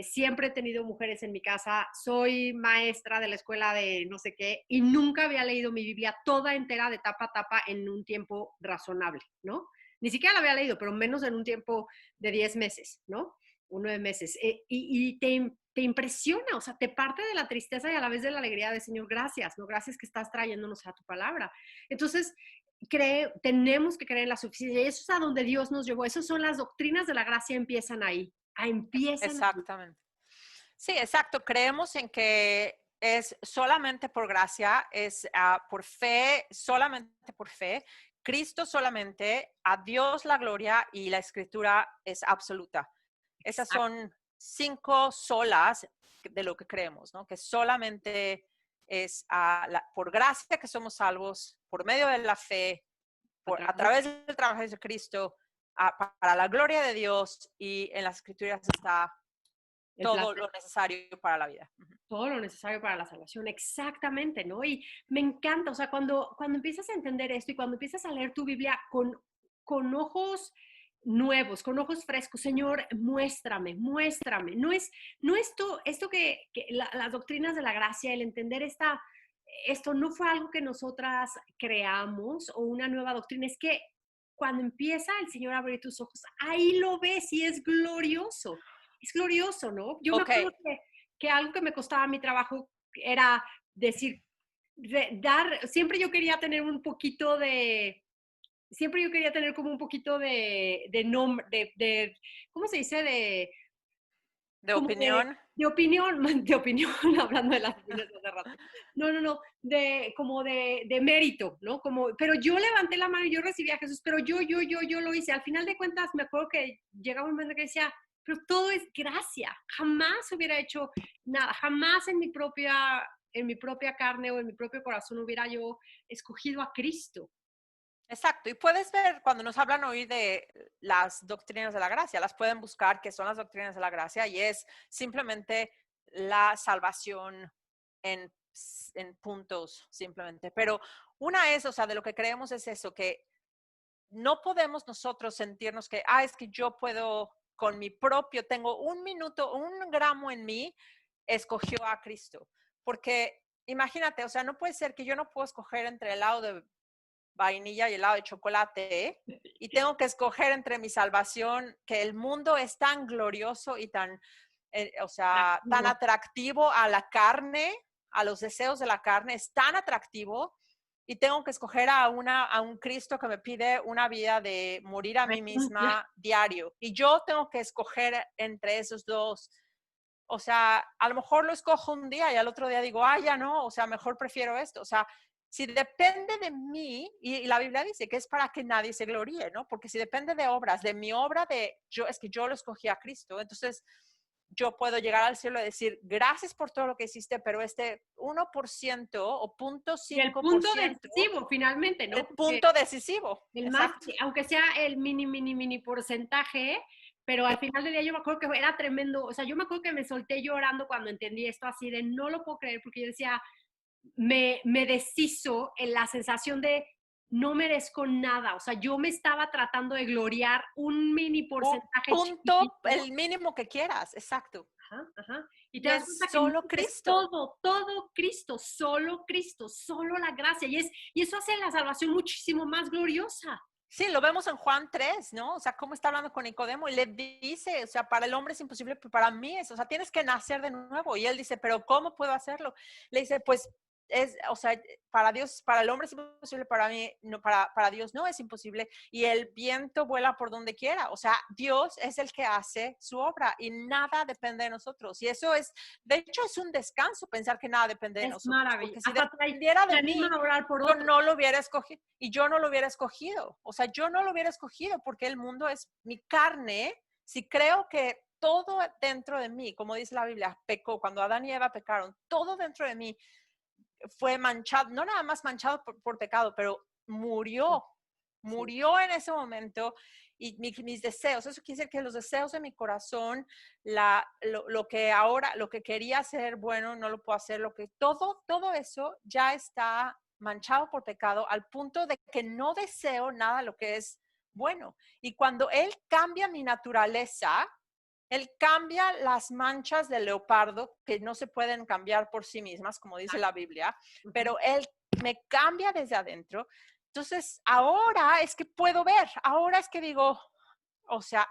siempre he tenido mujeres en mi casa, soy maestra de la escuela de no sé qué y nunca había leído mi Biblia toda entera de tapa a tapa en un tiempo razonable, ¿no? Ni siquiera la había leído, pero menos en un tiempo de 10 meses, ¿no? O 9 meses. Y te impresiona, o sea, te parte de la tristeza y a la vez de la alegría de Señor, gracias, ¿no? Gracias que estás trayéndonos a tu palabra. Entonces, tenemos que creer en la suficiencia y eso es a donde Dios nos llevó. Esas son las doctrinas de la gracia, empiezan ahí. Exactamente. Sí, exacto. Creemos en que es solamente por gracia, es por fe, solamente por fe. Cristo solamente, a Dios la gloria y la escritura es absoluta. Esas son 5 solas de lo que creemos, ¿no? Que solamente es por gracia que somos salvos, por medio de la fe, a través del trabajo de Cristo, para la gloria de Dios, y en las escrituras está todo lo necesario para la vida. Todo lo necesario para la salvación, exactamente, ¿no? Y me encanta, o sea, cuando empiezas a entender esto y cuando empiezas a leer tu Biblia con ojos nuevos, con ojos frescos, Señor, muéstrame. No es esto que las doctrinas de la gracia, el entender esto no fue algo que nosotras creamos o una nueva doctrina, es que cuando empieza el Señor a abrir tus ojos, ahí lo ves y es glorioso. Es glorioso, ¿no? Yo me acuerdo que algo que me costaba mi trabajo era decir, siempre yo quería tener un poquito de, siempre yo quería tener como un poquito de nombre, ¿cómo se dice? De opinión. De opinión, hablando de las opiniones de hace rato. No, como de mérito, ¿no? Pero yo levanté la mano y yo recibí a Jesús, pero yo lo hice. Al final de cuentas, me acuerdo que llegaba un momento que decía, pero todo es gracia. Jamás hubiera hecho nada, jamás en mi propia carne o en mi propio corazón hubiera yo escogido a Cristo. Exacto, y puedes ver cuando nos hablan hoy de las doctrinas de la gracia, las pueden buscar, que son las doctrinas de la gracia, y es simplemente la salvación en puntos, simplemente. Pero una es, o sea, de lo que creemos es eso, que no podemos nosotros sentirnos que, es que yo puedo con mi propio, tengo 1 minuto, 1 gramo en mí, escogió a Cristo. Porque imagínate, o sea, no puede ser que yo no puedo escoger entre el helado de vainilla y helado de chocolate, y tengo que escoger entre mi salvación, que el mundo es tan glorioso y tan, tan atractivo a la carne, a los deseos de la carne, es tan atractivo, y tengo que escoger a un Cristo que me pide una vida de morir a mí misma diario, y yo tengo que escoger entre esos dos. O sea, a lo mejor lo escojo un día y al otro día digo, ya no, o sea, mejor prefiero esto. O sea, si depende de mí, y la Biblia dice que es para que nadie se gloríe, ¿no? Porque si depende de obras, de mi obra, es que yo lo escogí a Cristo, entonces yo puedo llegar al cielo y decir, gracias por todo lo que hiciste, pero este 1% o 0.5%. El punto decisivo, finalmente, ¿no? El punto decisivo. Aunque sea el mini porcentaje, pero al final del día yo me acuerdo que era tremendo, o sea, yo me acuerdo que me solté llorando cuando entendí esto así de no lo puedo creer, porque yo decía, me deshizo en la sensación de no merezco nada, o sea, yo me estaba tratando de gloriar un mini Un porcentaje punto, chiquitito. el mínimo que quieras, exacto. Ajá, ajá. Y Y te das es cuenta que no, solo es Cristo. todo Cristo, solo la gracia. Y eso hace la salvación muchísimo más gloriosa. Sí, lo vemos en Juan 3, ¿no? O sea, cómo está hablando con Nicodemo y le dice, o sea, para el hombre es imposible, pero para mí es, o sea, tienes que nacer de nuevo. Y él dice, pero ¿cómo puedo hacerlo? Le dice, pues es, o sea, para Dios, para el hombre es imposible, para mí, no, para Dios no es imposible. Y el viento vuela por donde quiera. O sea, Dios es el que hace su obra y nada depende de nosotros. Y eso es, de hecho, es un descanso pensar que nada depende de Es nosotros. maravilloso. Porque si Hasta dependiera te de anima mí, a orar por yo otro. no lo hubiera escogido y yo no lo hubiera escogido. O sea, yo no lo hubiera escogido porque el mundo es mi carne. Si creo que todo dentro de mí, como dice la Biblia, pecó, cuando Adán y Eva pecaron, todo dentro de mí fue manchado, no nada más manchado por pecado, pero murió en ese momento. Y mis deseos, eso quiere decir que los deseos de mi corazón, lo que ahora, lo que quería hacer bueno, no lo puedo hacer, todo eso ya está manchado por pecado al punto de que no deseo nada lo que es bueno. Y cuando Él cambia mi naturaleza, Él cambia las manchas del leopardo que no se pueden cambiar por sí mismas, como dice la Biblia, pero Él me cambia desde adentro. Entonces, ahora es que puedo ver, ahora es que digo, o sea,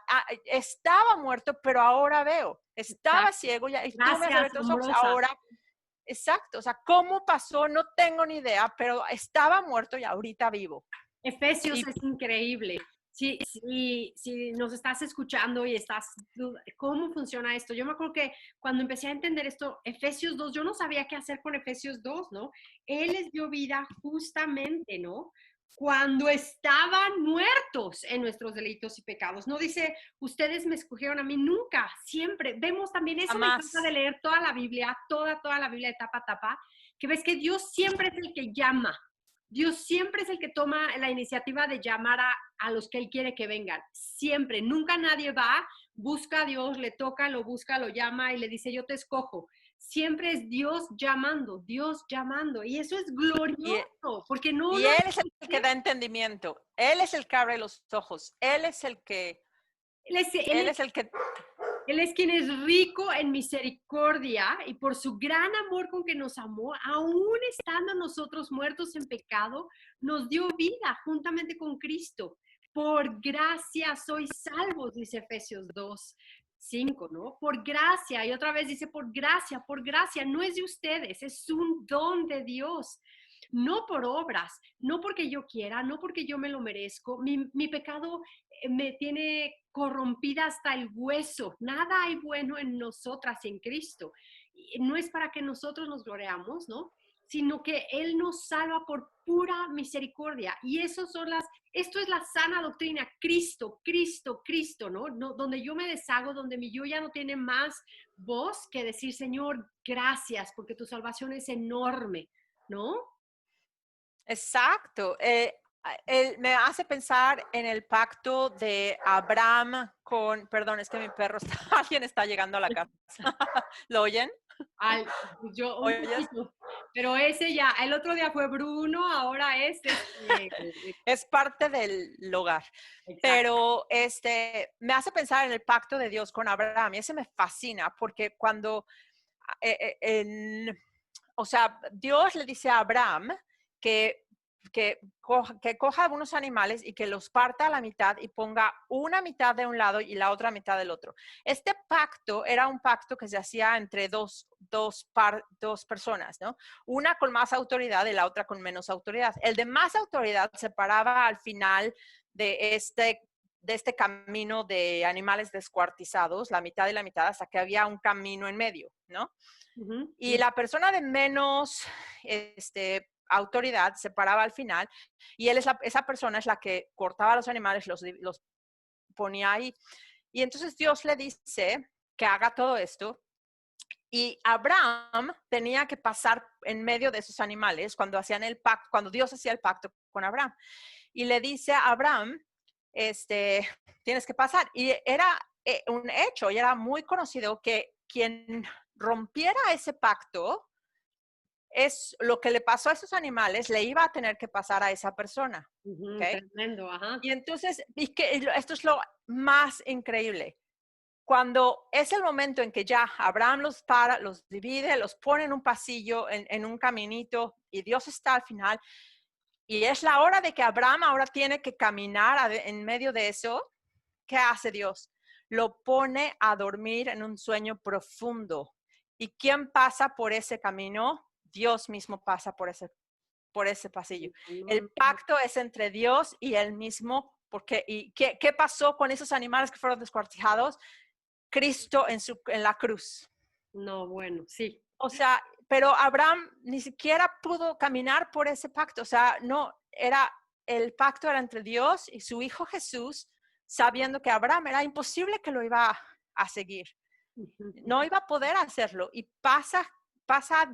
estaba muerto, pero ahora veo. Estaba Exacto. ciego y tú me has Gracias, abierto los ojos, asombrosa. ahora, exacto. O sea, ¿cómo pasó? No tengo ni idea, pero estaba muerto y ahorita vivo. Efesios Y es increíble. Si nos estás escuchando y estás, ¿cómo funciona esto? Yo me acuerdo que cuando empecé a entender esto, Efesios 2, yo no sabía qué hacer con Efesios 2, ¿no? Él les dio vida justamente, ¿no? Cuando estaban muertos en nuestros delitos y pecados. No dice, ustedes me escogieron a mí, nunca, siempre. Vemos también, eso me encanta de jamás. leer toda la Biblia, toda la Biblia de tapa a tapa, que ves que Dios siempre es el que llama. Dios siempre es el que toma la iniciativa de llamar a los que Él quiere que vengan. Siempre. Nunca nadie va, busca a Dios, le toca, lo busca, lo llama y le dice, yo te escojo. Siempre es Dios llamando. Y eso es Y, glorioso, porque no y lo... Él es el que da entendimiento. Él es el que abre los ojos. Él es el que... Él es el que... Él es quien es rico en misericordia y por su gran amor con que nos amó, aún estando nosotros muertos en pecado, nos dio vida juntamente con Cristo. Por gracia sois salvos, dice Efesios 2, 5, ¿no? Por gracia, y otra vez dice por gracia, no es de ustedes, es un don de Dios. No por obras, no porque yo quiera, no porque yo me lo merezco. Mi pecado me tiene corrompida hasta el hueso. Nada hay bueno en nosotras, en Cristo. No es para que nosotros nos gloriamos, ¿no? Sino que Él nos salva por pura misericordia. Y esto es la sana doctrina, Cristo, ¿no? Donde yo me deshago, donde mi yo ya no tiene más voz que decir, Señor, gracias, porque tu salvación es enorme, ¿no? Exacto. Me hace pensar en el pacto de Abraham con, perdón, es que mi perro está, alguien está llegando a la casa. ¿Lo oyen? Yo un ¿Oyes? poquito, pero ese ya, el otro día fue Bruno, ahora Es parte del hogar. exacto. Pero me hace pensar en el pacto de Dios con Abraham y ese me fascina porque cuando, o sea, Dios le dice a Abraham que coja algunos animales y que los parta a la mitad y ponga una mitad de un lado y la otra mitad del otro. Este pacto era un pacto que se hacía entre dos personas, ¿no? Una con más autoridad y la otra con menos autoridad. El de más autoridad se paraba al final de este camino de animales descuartizados, la mitad y la mitad, hasta que había un camino en medio, ¿no? Uh-huh. Y la persona de menos autoridad se paraba al final y esa persona es la que cortaba los animales, los ponía ahí. Y entonces Dios le dice que haga todo esto y Abraham tenía que pasar en medio de esos animales cuando hacían el pacto, cuando Dios hacía el pacto con Abraham. Y le dice a Abraham, tienes que pasar. Y un hecho y era muy conocido que quien rompiera ese pacto, es lo que le pasó a esos animales, le iba a tener que pasar a esa persona. ¿Okay? Tremendo, ajá. Y entonces, esto es lo más increíble. Cuando es el momento en que ya Abraham los para, los divide, los pone en un pasillo, en un caminito, y Dios está al final, y es la hora de que Abraham ahora tiene que caminar en medio de eso, ¿qué hace Dios? Lo pone a dormir en un sueño profundo. ¿Y quién pasa por ese camino? Dios mismo pasa por ese pasillo. El pacto es entre Dios y él mismo. ¿Y qué pasó con esos animales que fueron descuartizados? Cristo en la cruz. No, bueno, sí. O sea, pero Abraham ni siquiera pudo caminar por ese pacto. O sea, el pacto era entre Dios y su hijo Jesús, sabiendo que Abraham era imposible que lo iba a seguir. No iba a poder hacerlo. Y pasa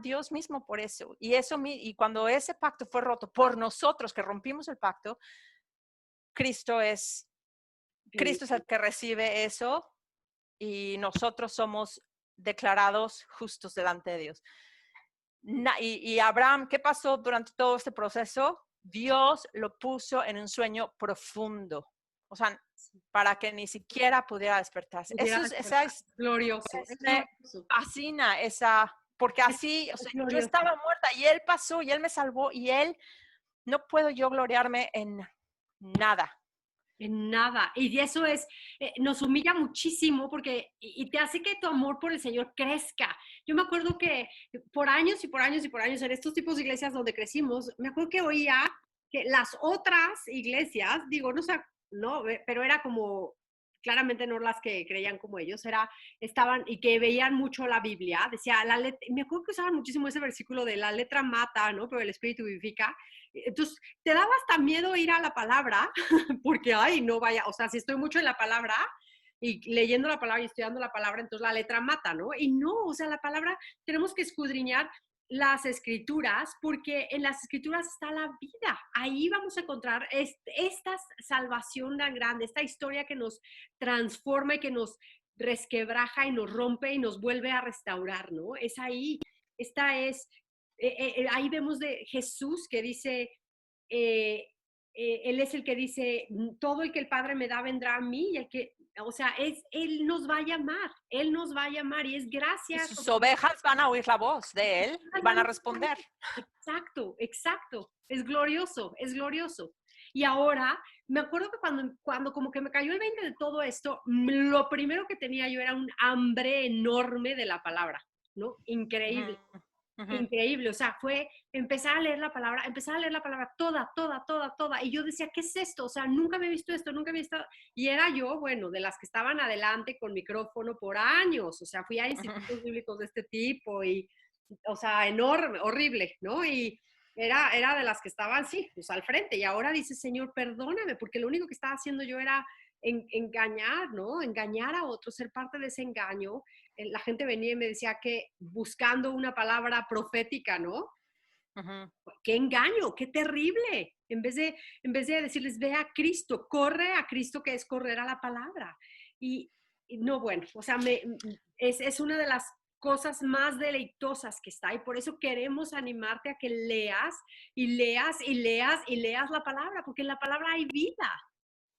Dios mismo por eso. Y cuando ese pacto fue roto por nosotros que rompimos el pacto, Cristo es el que recibe eso y nosotros somos declarados justos delante de Dios. Y Abraham, ¿qué pasó durante todo este proceso? Dios lo puso en un sueño profundo. O sea, para que ni siquiera pudiera despertarse. Esa es glorioso. me fascina porque así, o sea, yo estaba muerta y él pasó y él me salvó y él, no puedo yo gloriarme en nada. En nada. Y eso nos humilla muchísimo porque, y te hace que tu amor por el Señor crezca. Yo me acuerdo que por años y por años y por años en estos tipos de iglesias donde crecimos, me acuerdo que oía que las otras iglesias, digo, no sé, no, pero era como, claramente no las que creían como ellos, estaban y que veían mucho la Biblia, decía, me acuerdo que usaban muchísimo ese versículo de la letra mata, ¿no? Pero el espíritu vivifica. Entonces, te daba hasta miedo ir a la palabra, porque, ay, no vaya, o sea, si estoy mucho en la palabra y leyendo la palabra y estudiando la palabra, entonces la letra mata, ¿no? Y no, o sea, la palabra, tenemos que escudriñar las escrituras, porque en las escrituras está la vida. Ahí vamos a encontrar esta salvación tan grande, esta historia que nos transforma y que nos resquebraja y nos rompe y nos vuelve a restaurar, ¿no? Es ahí, ahí vemos de Jesús que dice, Él es el que dice, todo el que el Padre me da vendrá a mí, y o sea, Él nos va a llamar y es gracias. Y sus ovejas van a oír la voz de Él y van a responder. Exacto, es glorioso. Y ahora, me acuerdo que cuando como que me cayó el 20 de todo esto, lo primero que tenía yo era un hambre enorme de la palabra, ¿no? Increíble. Increíble, o sea, fue empezar a leer la palabra toda, y yo decía, ¿qué es esto? O sea, nunca había visto esto, y era yo, bueno, de las que estaban adelante con micrófono por años, o sea, fui a institutos bíblicos de este tipo, y, o sea, enorme, horrible, ¿no? Y era de las que estaban, sí, pues al frente, y ahora dice, Señor, perdóname, porque lo único que estaba haciendo yo era engañar, ¿no? Engañar a otros, ser parte de ese engaño. La gente venía y me decía que buscando una palabra profética, ¿no? ¡Qué engaño! ¡Qué terrible! En vez de decirles, ve a Cristo, corre a Cristo, que es correr a la palabra. Y no, bueno, o sea, es una de las cosas más deleitosas que está, y por eso queremos animarte a que leas la palabra, porque en la palabra hay vida.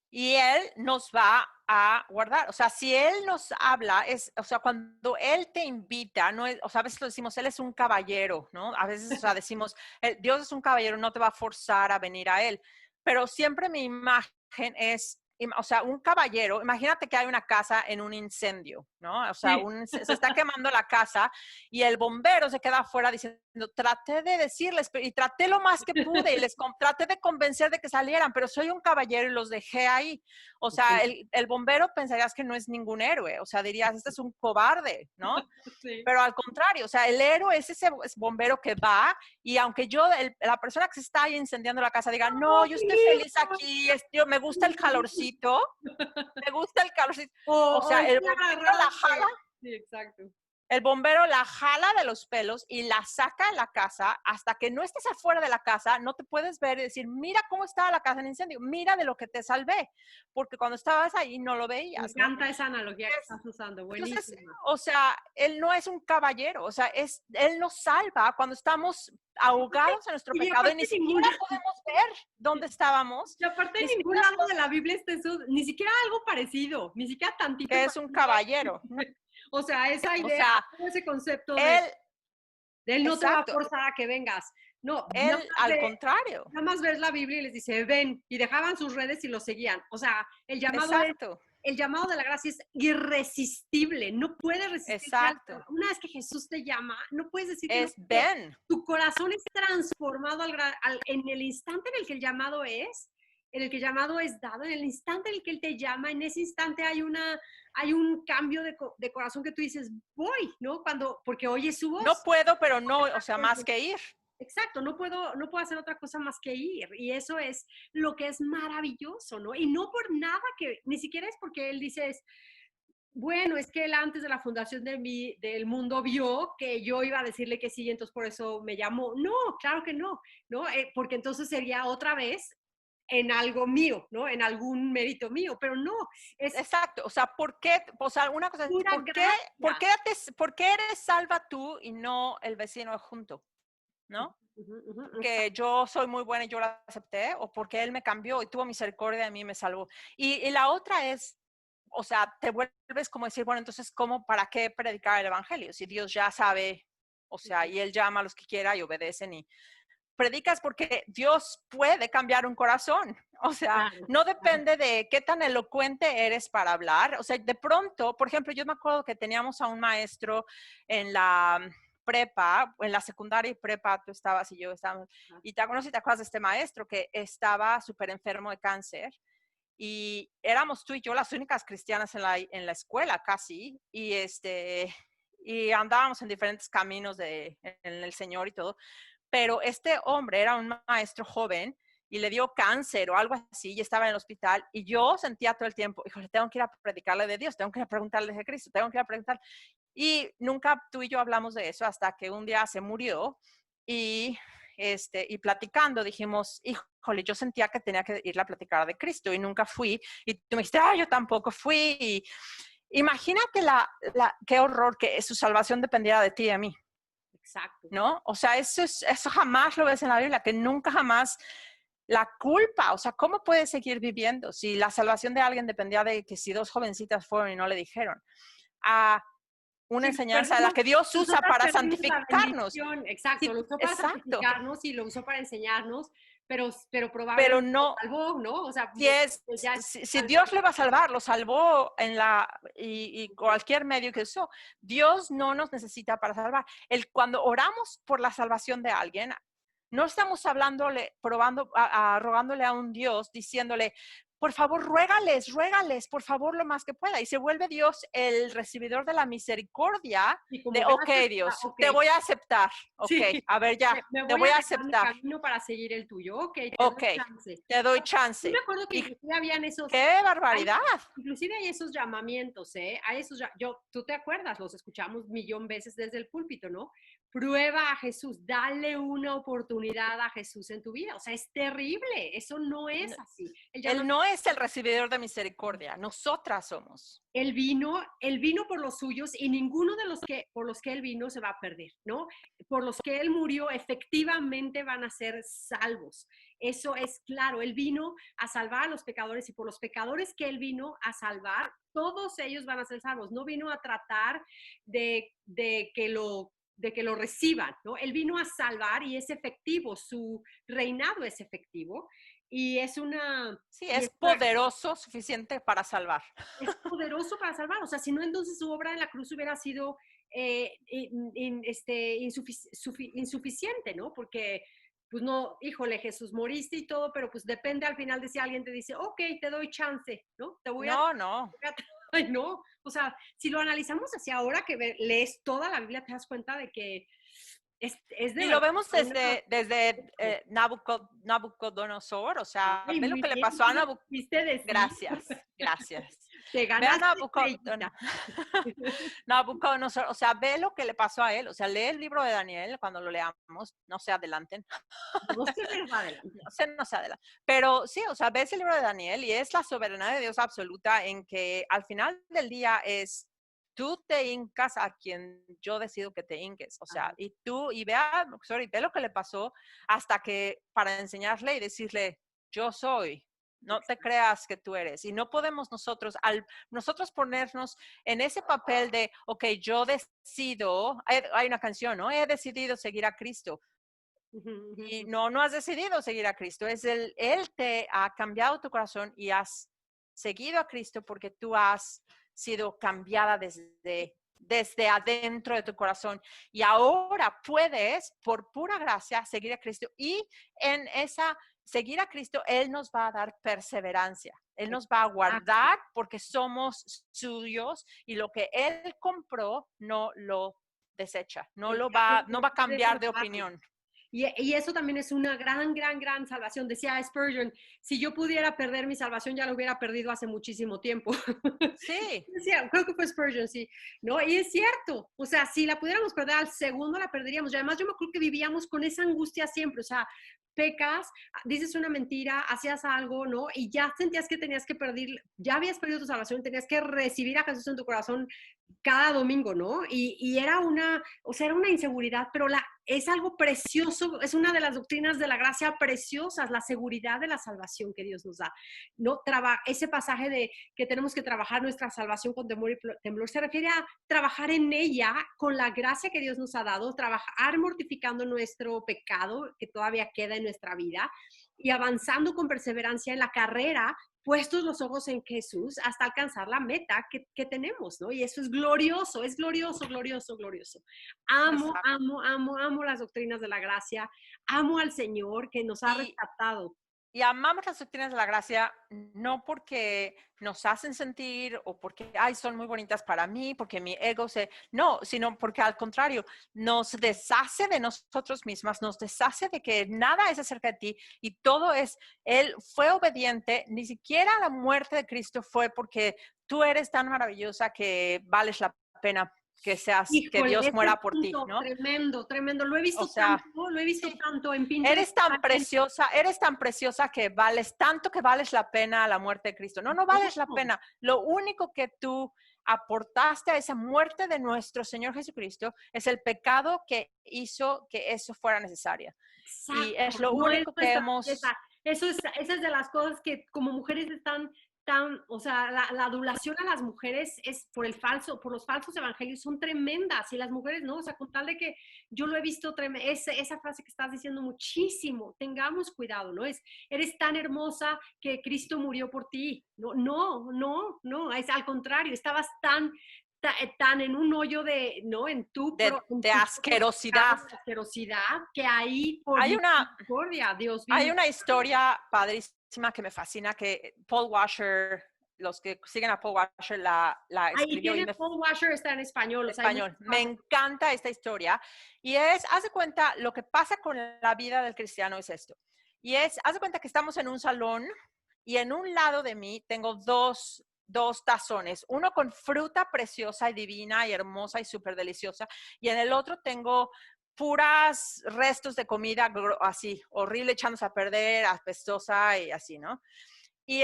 Y Él nos va a guardar. O sea, si Él nos habla, o sea, cuando Él te invita, no es, o sea, a veces lo decimos, Él es un caballero, ¿no? A veces, o sea, decimos, Dios es un caballero, no te va a forzar a venir a Él. Pero siempre mi imagen es, o sea, un caballero, imagínate que hay una casa en un incendio, ¿no? O sea, Sí. se está quemando la casa y el bombero se queda afuera diciendo, traté de decirles, y traté lo más que pude y traté de convencer de que salieran, pero soy un caballero y los dejé ahí. O sea, el bombero pensarías que no es ningún héroe, o sea, dirías, este es un cobarde, ¿no? Sí. Pero al contrario, o sea, el héroe es ese bombero que va y aunque la persona que se está ahí incendiando la casa diga, no, yo estoy feliz aquí, me gusta el calorcito, o sea, el bombero la jala. Sí, exacto. El bombero la jala de los pelos y la saca de la casa. Hasta que no estés afuera de la casa, no te puedes ver y decir, mira cómo estaba la casa en incendio, mira de lo que te salvé, porque cuando estabas ahí no lo Me veías, ¿no? encanta esa analogía que estás usando, Entonces, buenísima. o sea, él no es un caballero, o sea, él nos salva cuando estamos ahogados en nuestro Y pecado y aparte ni siquiera podemos ver dónde estábamos. Y aparte en Ni ningún siquiera lado de la Biblia está eso, ni siquiera algo parecido, ni siquiera tantito que es un parecido. caballero. O sea, esa O idea, sea, ese concepto él, de él no te va a exacto, forzar a que vengas. No, él al contrario. nada más ves la Biblia y les dice, ven, y dejaban sus redes y los seguían. O sea, Exacto, el llamado de la gracia es irresistible, no puedes resistir. exacto. Una vez que Jesús te llama, no puedes decir que no. Es ven. Tu corazón es transformado en el instante en el que el llamado es, en el que el llamado es dado, en el instante en el que Él te llama, en ese instante hay un cambio de corazón que tú dices, voy, ¿no? Porque oyes su voz. No puedo, pero no, o sea, más que ir. Exacto, no puedo hacer otra cosa más que ir. Y eso es lo que es maravilloso, ¿no? Y no por nada que, ni siquiera es porque Él dice, bueno, es que Él antes de la fundación del mundo vio que yo iba a decirle que sí, entonces por eso me llamó. No, claro que no, ¿no? Porque entonces sería otra vez en algo mío, ¿no? En algún mérito mío, pero no. Es Exacto, o sea, ¿por qué? O sea, una cosa es, pura ¿por qué eres salva tú y no el vecino de junto? ¿No? Que yo soy muy buena y yo la acepté, o porque él me cambió y tuvo misericordia de mí y me salvó. Y la otra es, o sea, te vuelves como decir, bueno, entonces, ¿para qué predicar el evangelio? Si Dios ya sabe, o sea, y Él llama a los que quiera y obedecen y predicas porque Dios puede cambiar un corazón. O sea, Claro, no claro. depende de qué tan elocuente eres para hablar. O sea, de pronto, por ejemplo, yo me acuerdo que teníamos a un maestro en la prepa, en la secundaria y prepa, tú estabas y yo estábamos, y te acuerdas de este maestro que estaba súper enfermo de cáncer y éramos tú y yo las únicas cristianas en la escuela casi, y andábamos en diferentes caminos en el Señor y todo, pero este hombre era un maestro joven y le dio cáncer o algo así y estaba en el hospital y yo sentía todo el tiempo, híjole, tengo que ir a predicarle de Dios, tengo que ir a preguntarle de Cristo, tengo que ir a preguntar. Y nunca tú y yo hablamos de eso hasta que un día se murió y, y platicando dijimos, híjole, yo sentía que tenía que ir a platicar de Cristo y nunca fui. Y tú me dijiste, yo tampoco fui. Y imagínate qué horror que su salvación dependiera de ti y de mí. Exacto. ¿No? O sea, eso jamás lo ves en la Biblia, que nunca jamás la culpa, o sea, ¿cómo puedes seguir viviendo si la salvación de alguien dependía de que si dos jovencitas fueron y no le dijeron? Una enseñanza de la que Dios usa para santificarnos. Exacto, Sí, lo usó para exacto. santificarnos y lo usó para enseñarnos, pero Pero probablemente no, lo salvó, ¿no? O sea, si Dios le va a salvar, lo salvó y cualquier medio que usó. Dios no nos necesita para salvar. Cuando oramos por la salvación de alguien, no estamos rogándole a un Dios, diciéndole, por favor, ruégales, por favor, lo más que pueda. Y se vuelve Dios el recibidor de la misericordia de, ok, Dios, te voy a aceptar. Ok, sí, a ver, ya, me te voy voy a a aceptar. mi camino para seguir el tuyo. Ok, Ok, te doy chance. Yo me acuerdo que inclusive habían esos... ¡Qué barbaridad! Inclusive hay esos llamamientos, ¿eh? Tú te acuerdas, los escuchamos millón veces desde el púlpito, ¿no? Prueba a Jesús, dale una oportunidad a Jesús en tu vida. O sea, es terrible, eso no es así. Él no es el recibidor de misericordia, nosotras somos. Él vino por los suyos y ninguno de por los que Él vino se va a perder, ¿no? Por los que Él murió efectivamente van a ser salvos. Eso es claro, Él vino a salvar a los pecadores y por los pecadores que Él vino a salvar, todos ellos van a ser salvos. No vino a tratar de que lo reciban, ¿no? Él vino a salvar y es efectivo, su reinado es efectivo. Y es es poderoso, suficiente para salvar. Es poderoso para salvar. O sea, si no, entonces su obra en la cruz hubiera sido insuficiente, ¿no? Porque, pues no, híjole, Jesús, moriste y todo, pero pues depende al final de si alguien te dice, ok, te doy chance, ¿no? No. Ay, no. O sea, si lo analizamos hacia ahora que lees toda la Biblia, te das cuenta de que es de y lo vemos desde Nabucodonosor, o sea, ve lo que le pasó a Nabucodonosor. Gracias. Te Ve a ganaste Nabucodonosor. Nabucodonosor, o sea, ve lo que le pasó a él. O sea, lee el libro de Daniel cuando lo leamos. No se adelanten. No se les va adelante. No se adelanta. Pero sí, o sea, ves el libro de Daniel y es la soberanía de Dios absoluta en que al final del día es tú te hincas a quien yo decido que te hinques. O sea, y tú, y ve lo que le pasó hasta que para enseñarle y decirle, yo soy. No te creas que tú eres. Y no podemos nosotros ponernos en ese papel de, ok, yo decido, hay una canción, ¿no? He decidido seguir a Cristo. Y no has decidido seguir a Cristo. Él te ha cambiado tu corazón y has seguido a Cristo porque tú has sido cambiada desde adentro de tu corazón. Y ahora puedes, por pura gracia, seguir a Cristo. Y en esa seguir a Cristo, Él nos va a dar perseverancia. Él nos va a guardar porque somos suyos y lo que Él compró no lo desecha, no va a cambiar de opinión. Y eso también es una gran salvación. Decía Spurgeon, si yo pudiera perder mi salvación, ya lo hubiera perdido hace muchísimo tiempo. Sí. Decía, creo que fue Spurgeon, sí. ¿No? Y es cierto. O sea, si la pudiéramos perder al segundo, la perderíamos. Y además yo me acuerdo que vivíamos con esa angustia siempre. O sea, pecas, dices una mentira, hacías algo, ¿no? Y ya sentías que tenías que perder, ya habías perdido tu salvación, tenías que recibir a Jesús en tu corazón cada domingo, ¿no? Y era era una inseguridad, pero es algo precioso, es una de las doctrinas de la gracia preciosas, la seguridad de la salvación que Dios nos da. No ese pasaje de que tenemos que trabajar nuestra salvación con temor y temblor se refiere a trabajar en ella con la gracia que Dios nos ha dado, trabajar mortificando nuestro pecado que todavía queda en nuestra vida y avanzando con perseverancia en la carrera, puestos los ojos en Jesús hasta alcanzar la meta que tenemos, ¿no? Y eso es glorioso, glorioso. Amo las doctrinas de la gracia, amo al Señor que nos ha rescatado. Y amamos las doctrinas de la gracia no porque nos hacen sentir o porque, ay, son muy bonitas para mí, porque mi ego no, sino porque al contrario, nos deshace de nosotros mismas, nos deshace de que nada es acerca de ti y todo Él fue obediente, ni siquiera la muerte de Cristo fue porque tú eres tan maravillosa que vales la pena Híjole, que Dios muera por ti, ¿no? Tremendo. Lo he visto tanto en Pinterest. Eres tan preciosa que vales tanto que vales la pena la muerte de Cristo. No vales la pena. Lo único que tú aportaste a esa muerte de nuestro Señor Jesucristo es el pecado que hizo que eso fuera necesario. Exacto. Y es lo único que hemos... Esa es de las cosas que como mujeres están o sea, la adulación a las mujeres es por los falsos evangelios son tremendas y las mujeres no, o sea, con tal de que yo lo he visto, esa frase que estás diciendo muchísimo, tengamos cuidado, ¿no? Eres tan hermosa que Cristo murió por ti. No, es al contrario, estabas tan en un hoyo de asquerosidad. Que ahí hay Dios hay una historia padrísima que me fascina que Paul Washer, los que siguen a Paul Washer la escribió. Paul Washer está en español. Me encanta esta historia y haz de cuenta, lo que pasa con la vida del cristiano es esto. Y haz de cuenta que estamos en un salón y en un lado de mí tengo dos tazones, uno con fruta preciosa y divina y hermosa y súper deliciosa, y en el otro tengo puras restos de comida así, horrible, echándose a perder, apestosa y así, ¿no? Y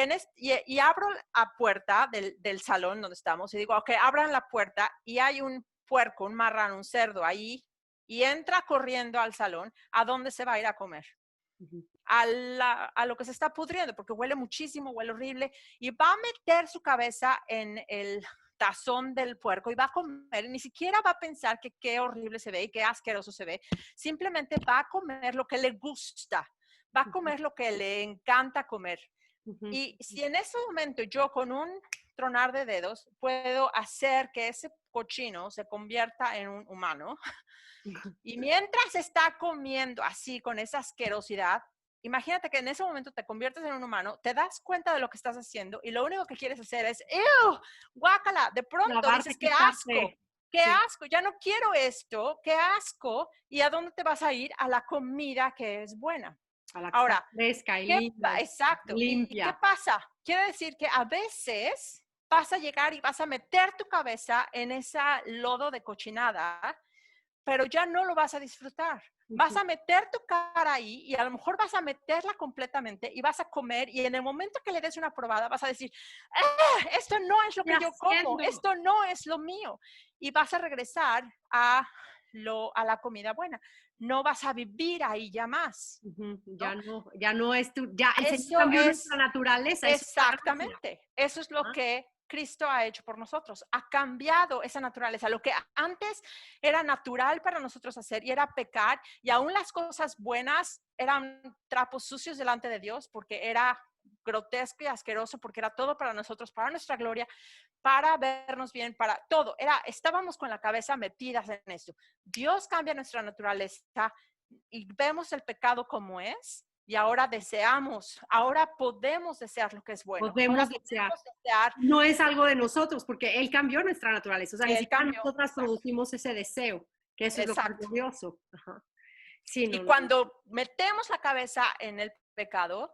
abro la puerta del salón donde estamos y digo, ok, abran la puerta y hay un puerco, un marrano, un cerdo ahí y entra corriendo al salón. ¿A dónde se va a ir a comer? A lo que se está pudriendo, porque huele muchísimo, huele horrible, y va a meter su cabeza en el tazón del puerco y va a comer, ni siquiera va a pensar que qué horrible se ve y qué asqueroso se ve, simplemente va a comer lo que le gusta, va a comer lo que le encanta comer. Y si en ese momento yo con un tronar de dedos puedo hacer que ese cochino se convierta en un humano, y mientras está comiendo así con esa asquerosidad, imagínate que en ese momento te conviertes en un humano, te das cuenta de lo que estás haciendo y lo único que quieres hacer es, ¡ew! ¡Guácala! De pronto dices, ¡qué asco! ¡Qué asco! Ya no quiero esto, ¡qué asco! ¿Y a dónde te vas a ir? A la comida que es buena. Ahora, fresca y limpia. Exacto. Limpia. ¿Y qué pasa? Quiere decir que a veces vas a llegar y vas a meter tu cabeza en ese lodo de cochinada, pero ya no lo vas a disfrutar. Vas a meter tu cara ahí y a lo mejor vas a meterla completamente y vas a comer y en el momento que le des una probada vas a decir, esto no es lo que yo como, esto no es lo mío. Y vas a regresar a la comida buena. No vas a vivir ahí ya más. ¿no? Ya no es el Señor cambió nuestra naturaleza. Exactamente. Eso es lo que Cristo ha hecho por nosotros. Ha cambiado esa naturaleza. Lo que antes era natural para nosotros hacer y era pecar, y aún las cosas buenas eran trapos sucios delante de Dios porque era grotesco y asqueroso, porque era todo para nosotros, para nuestra gloria, para vernos bien, para todo. Estábamos con la cabeza metidas en esto. Dios cambia nuestra naturaleza y vemos el pecado como es. Y ahora ahora podemos desear lo que es bueno. Podemos desear. No es algo de nosotros, porque Él cambió nuestra naturaleza. O sea, nosotras producimos ese deseo, que eso es lo glorioso. Sí, y cuando metemos la cabeza en el pecado,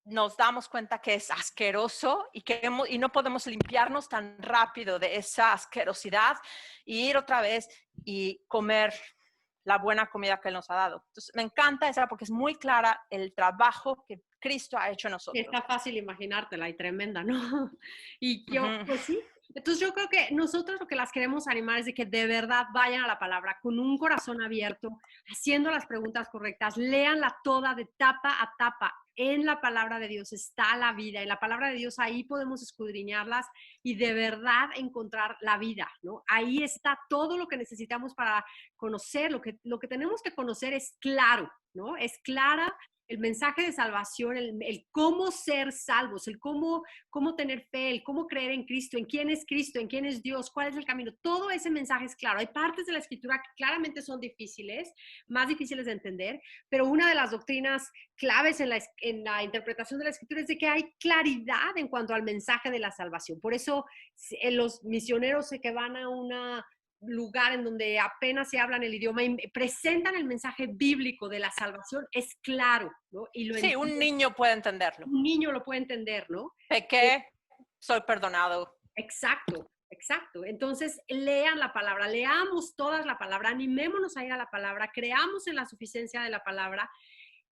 nos damos cuenta que es asqueroso y no podemos limpiarnos tan rápido de esa asquerosidad y ir otra vez y comer la buena comida que Él nos ha dado. Entonces, me encanta esa porque es muy clara el trabajo que Cristo ha hecho en nosotros. Está fácil imaginártela y tremenda, ¿no? Y yo, pues sí. Entonces yo creo que nosotros lo que las queremos animar es de que de verdad vayan a la palabra con un corazón abierto, haciendo las preguntas correctas, léanla toda de tapa a tapa. En la palabra de Dios está la vida. En la palabra de Dios ahí podemos escudriñarlas y de verdad encontrar la vida, ¿no? Ahí está todo lo que necesitamos para conocer. Lo que tenemos que conocer es claro, ¿no? Es clara el mensaje de salvación, el cómo ser salvos, el cómo tener fe, el cómo creer en Cristo, en quién es Dios, cuál es el camino. Todo ese mensaje es claro. Hay partes de la Escritura que claramente son difíciles, más difíciles de entender, pero una de las doctrinas claves en la interpretación de la Escritura es de que hay claridad en cuanto al mensaje de la salvación. Por eso los misioneros que van a una lugar en donde apenas se hablan el idioma y presentan el mensaje bíblico de la salvación, es claro, ¿no? Sí, un niño puede entenderlo. Un niño lo puede entender, ¿no? Pequé, soy perdonado. Exacto. Entonces, lean la palabra, leamos todas la palabra, animémonos a ir a la palabra, creamos en la suficiencia de la palabra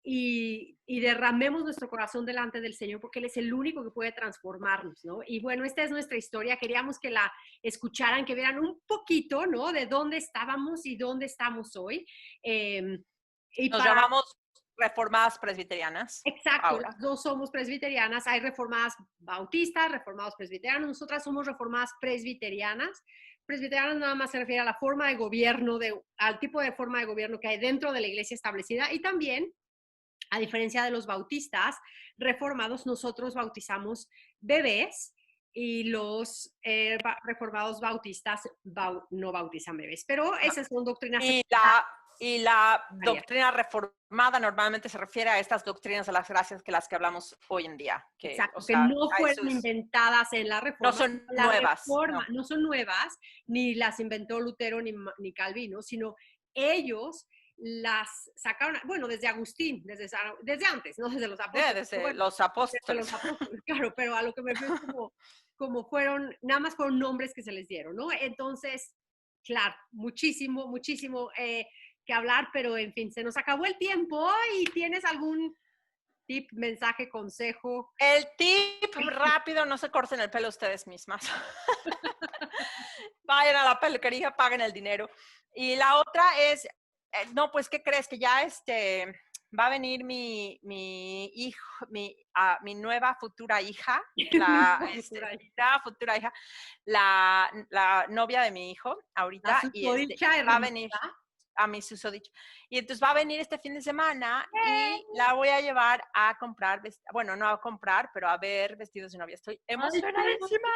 y derramemos nuestro corazón delante del Señor porque Él es el único que puede transformarnos, ¿no? Y bueno, esta es nuestra historia. Queríamos que la escucharan, que vieran un poquito, ¿no? De dónde estábamos y dónde estamos hoy. Nos llamamos Reformadas Presbiterianas. Exacto, ahora. Las dos somos presbiterianas. Hay reformadas bautistas, reformados presbiterianos. Nosotras somos reformadas presbiterianas. Presbiterianas nada más se refiere a la forma de gobierno, al tipo de forma de gobierno que hay dentro de la iglesia establecida y también, a diferencia de los bautistas reformados, nosotros bautizamos bebés y los reformados bautistas no bautizan bebés. Pero esas son doctrinas. Y la doctrina reformada normalmente se refiere a estas doctrinas de las gracias que hablamos hoy en día. Exacto, que no fueron inventadas en la reforma. No son nuevas. No son nuevas, ni las inventó Lutero ni Calvino, sino ellos las sacaron, bueno, desde Agustín, desde antes, no desde los apóstoles. Desde los apóstoles. Desde los apóstoles, claro, pero a lo que me refiero como fueron, nada más fueron nombres que se les dieron, ¿no? Entonces, claro, muchísimo que hablar, pero en fin, se nos acabó el tiempo y ¿tienes algún tip, mensaje, consejo? El tip rápido, no se corten el pelo ustedes mismas. Vayan a la peluquería, paguen el dinero. Y la otra es, no, pues, ¿qué crees? Que ya va a venir mi hijo, mi nueva futura hija, la futura hija, la novia de mi hijo, ahorita, y va a venir a mi susodicho. Y entonces va a venir este fin de semana y la voy a llevar a comprar, bueno, no a comprar, pero a ver vestidos de novia. Estoy emocionadísima.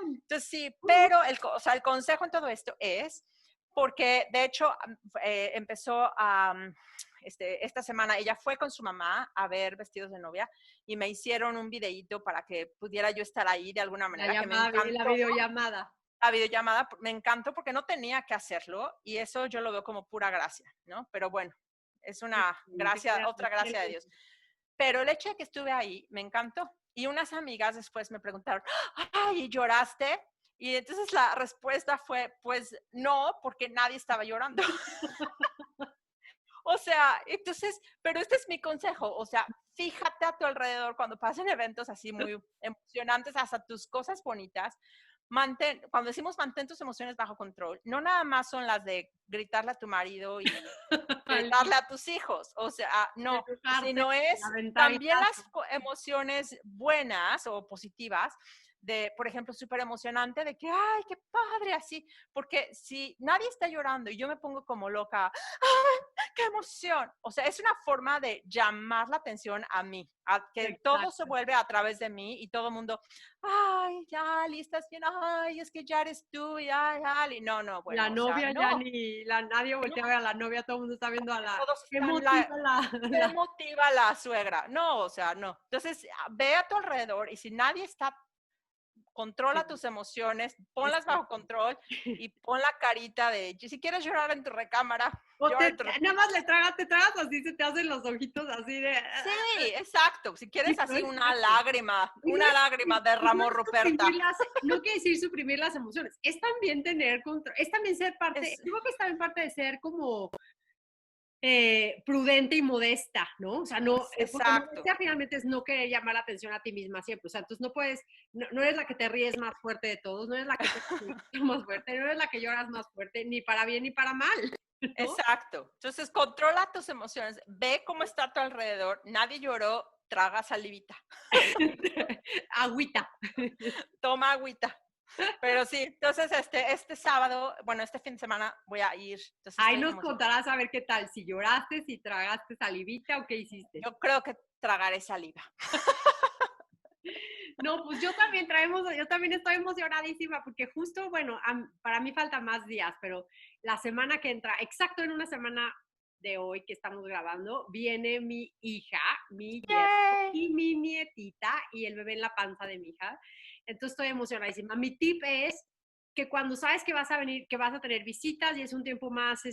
Entonces sí, pero el consejo en todo esto es, porque de hecho empezó esta semana, ella fue con su mamá a ver vestidos de novia y me hicieron un videíto para que pudiera yo estar ahí de alguna manera. La videollamada. La videollamada me encantó porque no tenía que hacerlo y eso yo lo veo como pura gracia, ¿no? Pero bueno, es una gracia, otra gracia de Dios. Pero el hecho de que estuve ahí me encantó Y unas amigas después me preguntaron, ay, ¿lloraste? Y entonces la respuesta fue, pues no, porque nadie estaba llorando. O sea, entonces, pero este es mi consejo, o sea, fíjate a tu alrededor cuando pasen eventos así muy emocionantes, hasta tus cosas bonitas. Cuando decimos mantén tus emociones bajo control, no nada más son las de gritarle a tu marido y gritarle a tus hijos, o sea, no, sino es también las emociones buenas o positivas de, por ejemplo, súper emocionante de que, ay, qué padre, así, porque si nadie está llorando y yo me pongo como loca, ¡ay, qué emoción! O sea, es una forma de llamar la atención a mí, a que Exacto. todo se vuelve a través de mí y todo el mundo, ay, Ali, estás bien, ay, es que ya eres tú, y ay, Ali, no, bueno, La novia o sea, ya no. nadie voltea a ver a la novia, todo el mundo está viendo a la... Todos ¿Qué están motiva ¿qué motiva la suegra? No, o sea, no. Entonces, ve a tu alrededor y si nadie está, controla tus emociones, ponlas bajo control y pon la carita de, si quieres llorar en tu recámara, O llora en tu recámara. nada más te tragas así, se te hacen los ojitos así de... Sí, exacto. Si quieres Sí, así pero una no lágrima derramó Ruperta. no quiere decir suprimir las emociones, es también tener control, es también ser parte, Es, creo que es también parte de ser como prudente y modesta, ¿no? O sea, no, porque exacto. modestia finalmente es no querer llamar la atención a ti misma siempre, o sea, entonces no puedes, no eres la que te ríes más fuerte de todos, no eres la que te más fuerte, no eres la que lloras más fuerte, ni para bien ni para mal, ¿no? Exacto. Entonces, controla tus emociones, ve cómo está a tu alrededor, nadie lloró, traga salivita. Agüita. Toma agüita. Pero sí, entonces este sábado, bueno, este fin de semana voy a ir. Entonces Ahí nos contarás a ver qué tal, si lloraste, si tragaste salivita o qué hiciste. Yo creo que tragaré saliva. No, pues yo también estoy emocionadísima porque justo, bueno, para mí faltan más días, pero la semana que entra, exacto en una semana de hoy que estamos grabando, viene mi hija, mi yerno y mi nietita y el bebé en la panza de mi hija. Entonces estoy emocionadísima. Mi tip es que cuando sabes que vas a venir, que vas a tener visitas y es un tiempo más,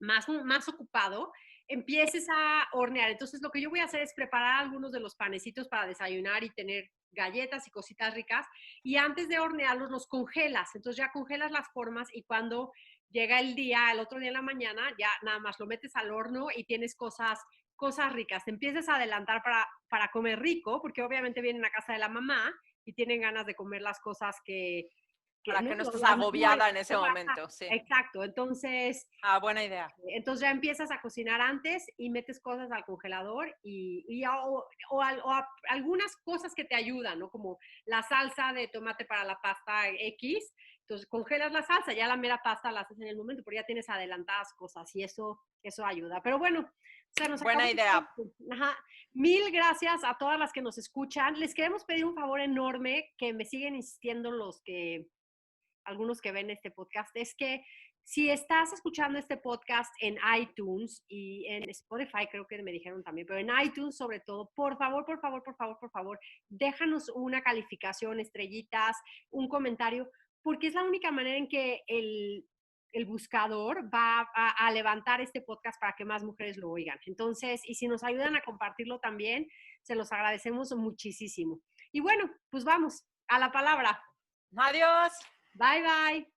más ocupado, empieces a hornear. Entonces, lo que yo voy a hacer es preparar algunos de los panecitos para desayunar y tener galletas y cositas ricas. Y antes de hornearlos, los congelas. Entonces, ya congelas las formas y cuando llega el otro día en la mañana, ya nada más lo metes al horno y tienes cosas ricas. Te empiezas a adelantar para comer rico, porque obviamente vienen a casa de la mamá y tienen ganas de comer las cosas para que no estés agobiada en ese momento, sí. Exacto, entonces... buena idea. Entonces ya empiezas a cocinar antes y metes cosas al congelador o algunas cosas que te ayudan, ¿no? Como la salsa de tomate para la pasta X. Entonces congelas la salsa, ya la mera pasta la haces en el momento, pero ya tienes adelantadas cosas y eso ayuda. Pero bueno, o sea, buena idea. Ajá. Mil gracias a todas las que nos escuchan. Les queremos pedir un favor enorme que me siguen insistiendo algunos que ven este podcast, es que si estás escuchando este podcast en iTunes y en Spotify, creo que me dijeron también, pero en iTunes sobre todo, por favor, déjanos una calificación, estrellitas, un comentario, porque es la única manera en que el buscador va a levantar este podcast para que más mujeres lo oigan. Entonces, y si nos ayudan a compartirlo también, se los agradecemos muchísimo. Y bueno, pues vamos, a la palabra. Adiós. Bye, bye.